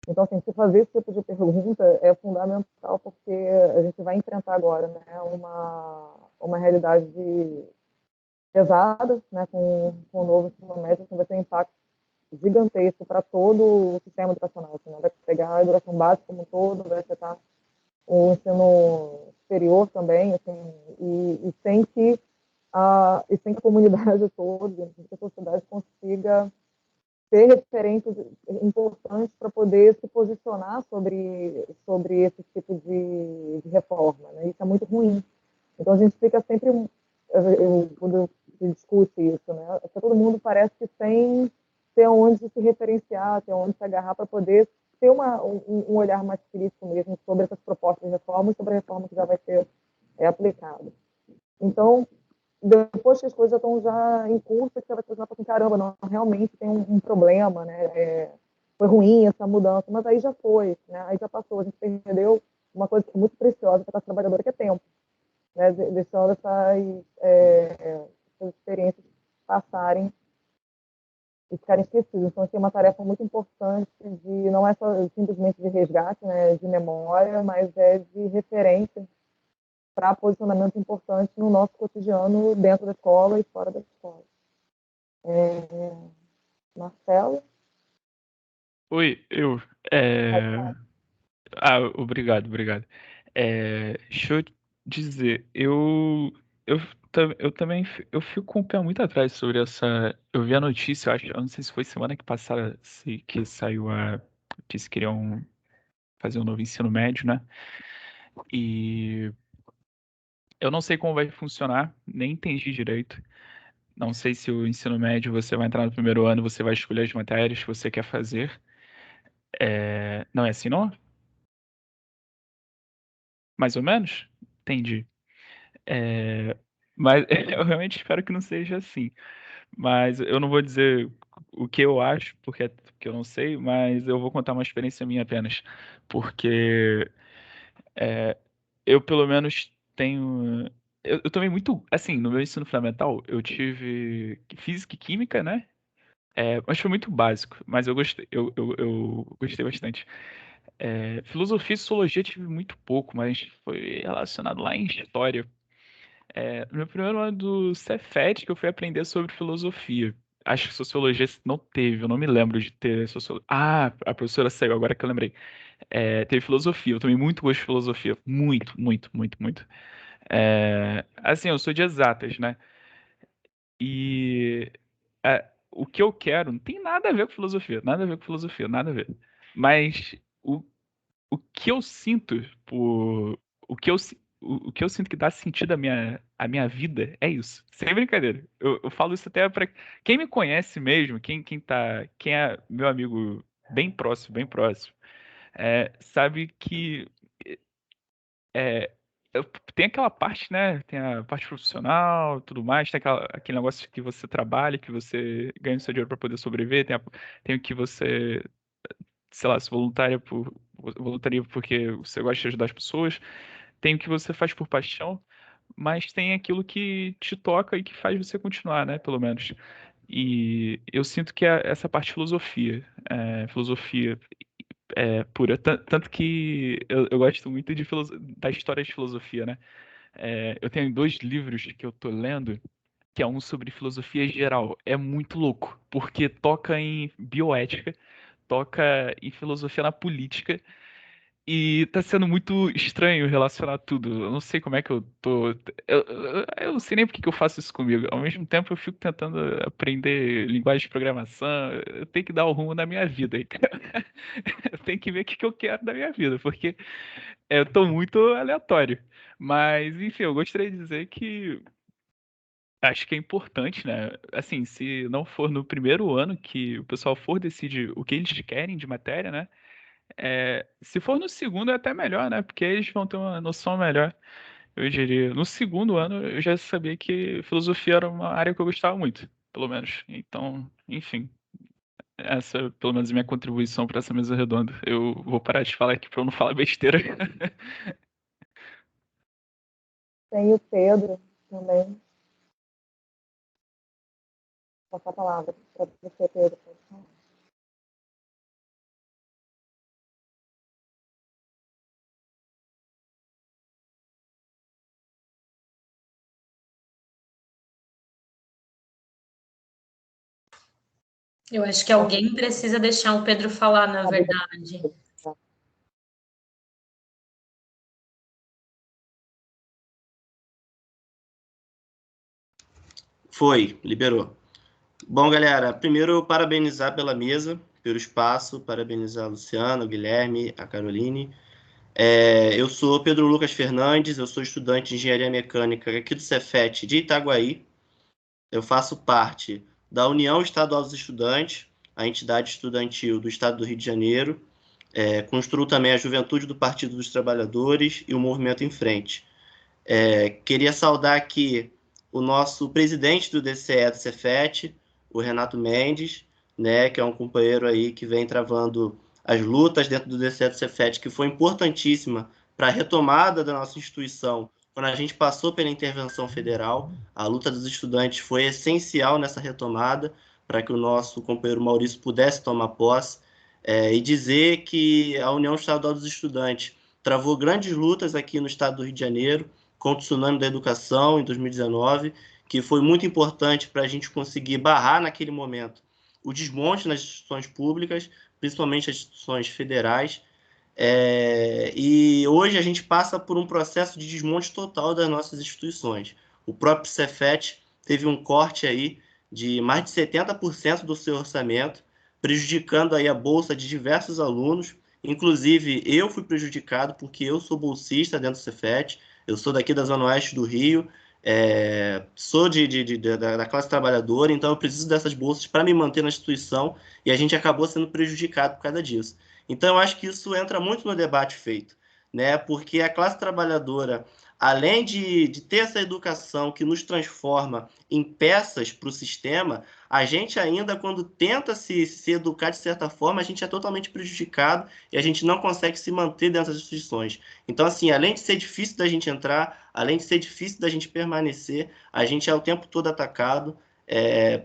Então, assim, se fazer esse tipo de pergunta é fundamental, porque a gente vai enfrentar agora, né, uma realidade pesada, né, com o novo ensino médio, que vai ter um impacto gigantesco para todo o sistema educacional. Assim, né? Vai pegar a educação básica como um todo, vai afetar o ensino superior também, assim, e sem que a comunidade toda, que a sociedade consiga ter referências importantes para poder se posicionar sobre esse tipo de reforma. Né? Isso é muito ruim. Então, a gente fica sempre, quando se discute isso, né? Todo mundo parece que sem ter onde se referenciar, ter onde se agarrar para poder ter um olhar mais crítico mesmo sobre essas propostas de reforma e sobre a reforma que já vai ser aplicada. Então, depois que as coisas já estão já em curso, você vai pensar assim, caramba, não, realmente tem um problema, né? Foi ruim essa mudança, mas aí já foi, né? Aí já passou, a gente perdeu uma coisa que é muito preciosa para a trabalhadora, que é tempo, né? Deixando essas experiências passarem e ficarem esquecidas. Então, tem uma tarefa muito importante de não é só simplesmente de resgate, né, de memória, mas é de referência para posicionamento importante no nosso cotidiano dentro da escola e fora da escola. Marcelo? Oi, eu. Obrigado, obrigado. Deixa eu dizer, eu, eu também eu fico com o pé muito atrás sobre essa. Eu vi a notícia, eu não sei se foi semana que passada que saiu que eles queriam fazer um novo ensino médio, né? E eu não sei como vai funcionar, nem entendi direito. Não sei se o ensino médio você vai entrar no primeiro ano, você vai escolher as matérias que você quer fazer. Não é assim, não? Mais ou menos? Entendi. Mas eu realmente espero que não seja assim. Mas eu não vou dizer o que eu acho, porque eu não sei, mas eu vou contar uma experiência minha apenas. Porque é, eu, pelo menos, tenho. Eu tomei muito. Assim, no meu ensino fundamental, eu tive física e química, né? Mas foi muito básico. Mas eu gostei, eu gostei bastante. Filosofia e sociologia eu tive muito pouco, mas foi relacionado lá em história. No meu primeiro ano do Cefet que eu fui aprender sobre filosofia. Acho que sociologia não teve, eu não me lembro de ter sociologia. Ah, a professora saiu, agora que eu lembrei. Teve filosofia, eu tomei muito gosto de filosofia. Muito, muito, muito, muito. Assim, eu sou de exatas, né? E o que eu quero não tem nada a ver com filosofia, nada a ver com filosofia, nada a ver. Mas o que eu sinto por o que eu sinto que dá sentido à minha vida é isso. Sem brincadeira. Eu falo isso até para quem me conhece mesmo, quem é meu amigo bem próximo, sabe que é, tem aquela parte, né? Tem a parte profissional, tudo mais, tem aquele negócio que você trabalha, que você ganha o seu dinheiro para poder sobreviver, tem o que você, sei lá, se voluntaria porque você gosta de ajudar as pessoas, tem o que você faz por paixão, mas tem aquilo que te toca e que faz você continuar, né? Pelo menos. E eu sinto que é essa parte de filosofia pura. Tanto que eu gosto muito da história de filosofia, né? Eu tenho dois livros que eu tô lendo, que é um sobre filosofia geral. É muito louco, porque toca em bioética, toca em filosofia na política. E tá sendo muito estranho relacionar tudo. Eu não sei como é que eu tô. Eu não sei nem por que que eu faço isso comigo. Ao mesmo tempo, eu fico tentando aprender linguagem de programação. Eu tenho que dar o rumo na minha vida. Então, eu tenho que ver o que que eu quero da minha vida, porque eu tô muito aleatório. Mas, enfim, eu gostaria de dizer que acho que é importante, né? Assim, se não for no primeiro ano que o pessoal for decidir o que eles querem de matéria, né? Se for no segundo é até melhor, né? Porque aí eles vão ter uma noção melhor, eu diria. No segundo ano eu já sabia que filosofia era uma área que eu gostava muito, pelo menos. Então, enfim, essa é pelo menos a minha contribuição para essa mesa redonda. Eu vou parar de falar aqui para eu não falar besteira. Tem o Pedro também. Vou passar a palavra para você, Pedro. Eu acho que alguém precisa deixar o Pedro falar, na verdade. Foi, liberou. Bom, galera, primeiro parabenizar pela mesa, pelo espaço, parabenizar a Luciana, o Guilherme, a Caroline. Eu sou Pedro Lucas Fernandes, eu sou estudante de Engenharia Mecânica aqui do Cefet de Itaguaí. Eu faço parte da União Estadual dos Estudantes, a entidade estudantil do Estado do Rio de Janeiro. Construo também a Juventude do Partido dos Trabalhadores e o Movimento em Frente. Queria saudar aqui o nosso presidente do DCE do Cefet, o Renato Mendes, né, que é um companheiro aí que vem travando as lutas dentro do DCE do Cefet, que foi importantíssima para a retomada da nossa instituição quando a gente passou pela intervenção federal. A luta dos estudantes foi essencial nessa retomada para que o nosso companheiro Maurício pudesse tomar posse, e dizer que a União Estadual dos Estudantes travou grandes lutas aqui no estado do Rio de Janeiro, contra o tsunami da educação em 2019, que foi muito importante para a gente conseguir barrar naquele momento o desmonte nas instituições públicas, principalmente as instituições federais. E hoje a gente passa por um processo de desmonte total das nossas instituições. O próprio Cefet teve um corte aí de mais de 70% do seu orçamento, prejudicando aí a bolsa de diversos alunos. Inclusive, eu fui prejudicado porque eu sou bolsista dentro do Cefet, eu sou daqui da Zona Oeste do Rio, sou da classe trabalhadora, então eu preciso dessas bolsas para me manter na instituição e a gente acabou sendo prejudicado por causa disso. Então, eu acho que isso entra muito no debate feito, né? Porque a classe trabalhadora, além de ter essa educação que nos transforma em peças para o sistema, a gente ainda, quando tenta se educar de certa forma, a gente é totalmente prejudicado e a gente não consegue se manter dentro das instituições. Então, assim, além de ser difícil da gente entrar, além de ser difícil da gente permanecer, a gente é o tempo todo atacado,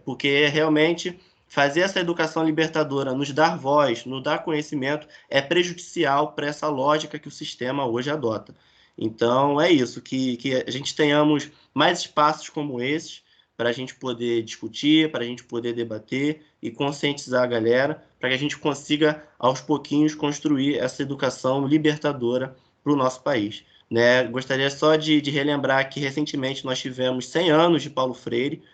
porque realmente fazer essa educação libertadora, nos dar voz, nos dar conhecimento, é prejudicial para essa lógica que o sistema hoje adota. Então, é isso, que a gente tenhamos mais espaços como esses, para a gente poder discutir, para a gente poder debater e conscientizar a galera, para que a gente consiga, aos pouquinhos, construir essa educação libertadora para o nosso país. Né? Gostaria só de relembrar que, recentemente, nós tivemos 100 anos de Paulo Freire,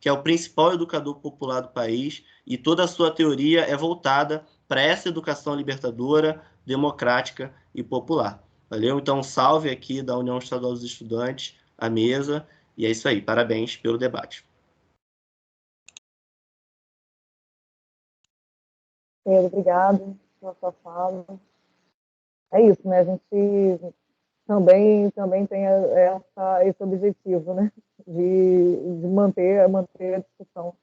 que é o principal educador popular do país, e toda a sua teoria é voltada para essa educação libertadora, democrática e popular. Valeu? Então, salve aqui da União Estadual dos Estudantes, a mesa, e é isso aí. Parabéns pelo debate. Pedro, obrigado pela sua fala. É isso, né? A gente também tem esse objetivo, né? De manter a discussão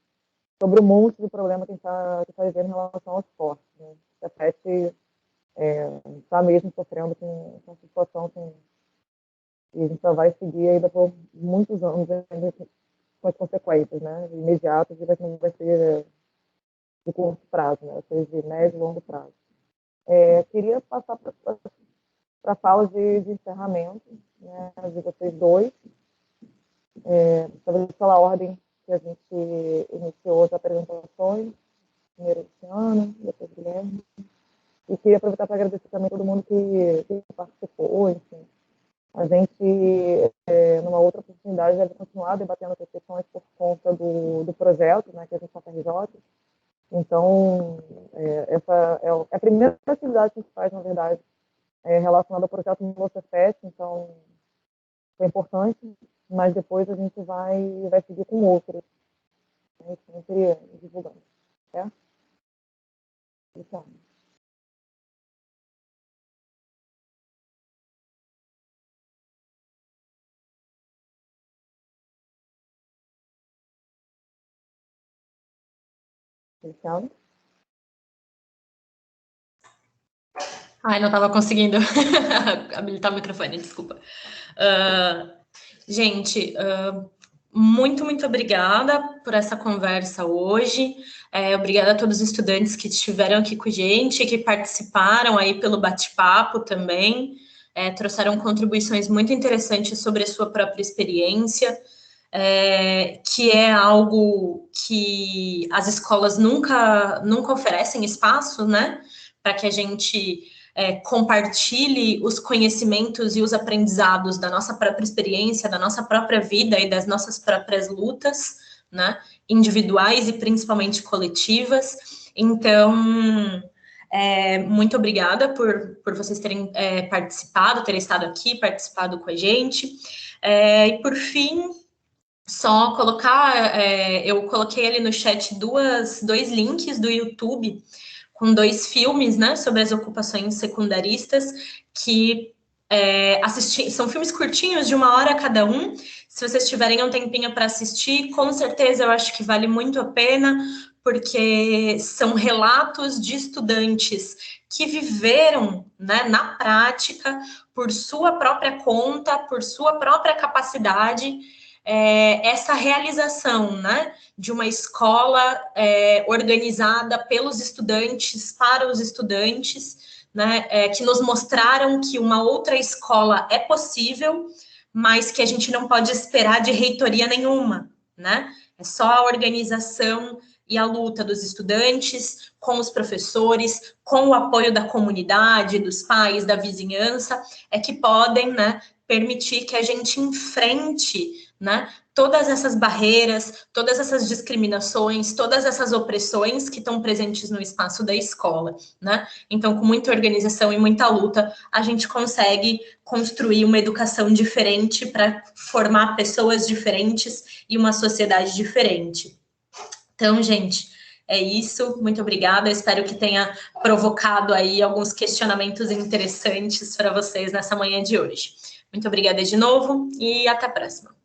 sobre o monte de problema que está vivendo em relação aos cortes. Né? A FET está mesmo sofrendo com essa situação e a gente só vai seguir ainda por muitos anos com as consequências, né? Imediatas, e não vai ser de curto prazo, né? Vai ser de médio e longo prazo. Queria passar para a fala de encerramento, né, de vocês dois, talvez pela ordem que a gente iniciou as apresentações, primeiro Luciana, queria aproveitar para agradecer também todo mundo que participou, enfim. A gente, numa outra oportunidade, deve continuar debatendo essas questões por conta do projeto, né, que a gente está na RJ. Então, essa é a primeira atividade que a gente faz, na verdade, relacionada ao projeto no Cefet, então foi importante, mas depois a gente vai seguir com outros, né, sempre divulgando, certo? Então. Luciano? Ai, não estava conseguindo habilitar o microfone, desculpa. Gente, muito, muito obrigada por essa conversa hoje. Obrigada a todos os estudantes que estiveram aqui com a gente, que participaram aí pelo bate-papo também, trouxeram contribuições muito interessantes sobre a sua própria experiência, que é algo que as escolas nunca oferecem espaço, né, para que a gente compartilhe os conhecimentos e os aprendizados da nossa própria experiência, da nossa própria vida e das nossas próprias lutas, né, individuais e principalmente coletivas. Então, muito obrigada por vocês terem participado, terem estado aqui, participado com a gente. E por fim, só colocar, eu coloquei ali no chat dois links do YouTube com 2 filmes, né, sobre as ocupações secundaristas, que são filmes curtinhos, de 1 hora cada um. Se vocês tiverem um tempinho para assistir, com certeza eu acho que vale muito a pena, porque são relatos de estudantes que viveram, né, na prática, por sua própria conta, por sua própria capacidade, essa realização, né, de uma escola organizada pelos estudantes, para os estudantes, né, que nos mostraram que uma outra escola é possível, mas que a gente não pode esperar de reitoria nenhuma, né? É só a organização e a luta dos estudantes, com os professores, com o apoio da comunidade, dos pais, da vizinhança, que podem, né, permitir que a gente enfrente, né, todas essas barreiras, todas essas discriminações, todas essas opressões que estão presentes no espaço da escola, né? Então, com muita organização e muita luta, a gente consegue construir uma educação diferente para formar pessoas diferentes e uma sociedade diferente. Então, gente, é isso. Muito obrigada. Espero que tenha provocado aí alguns questionamentos interessantes para vocês nessa manhã de hoje. Muito obrigada de novo e até a próxima.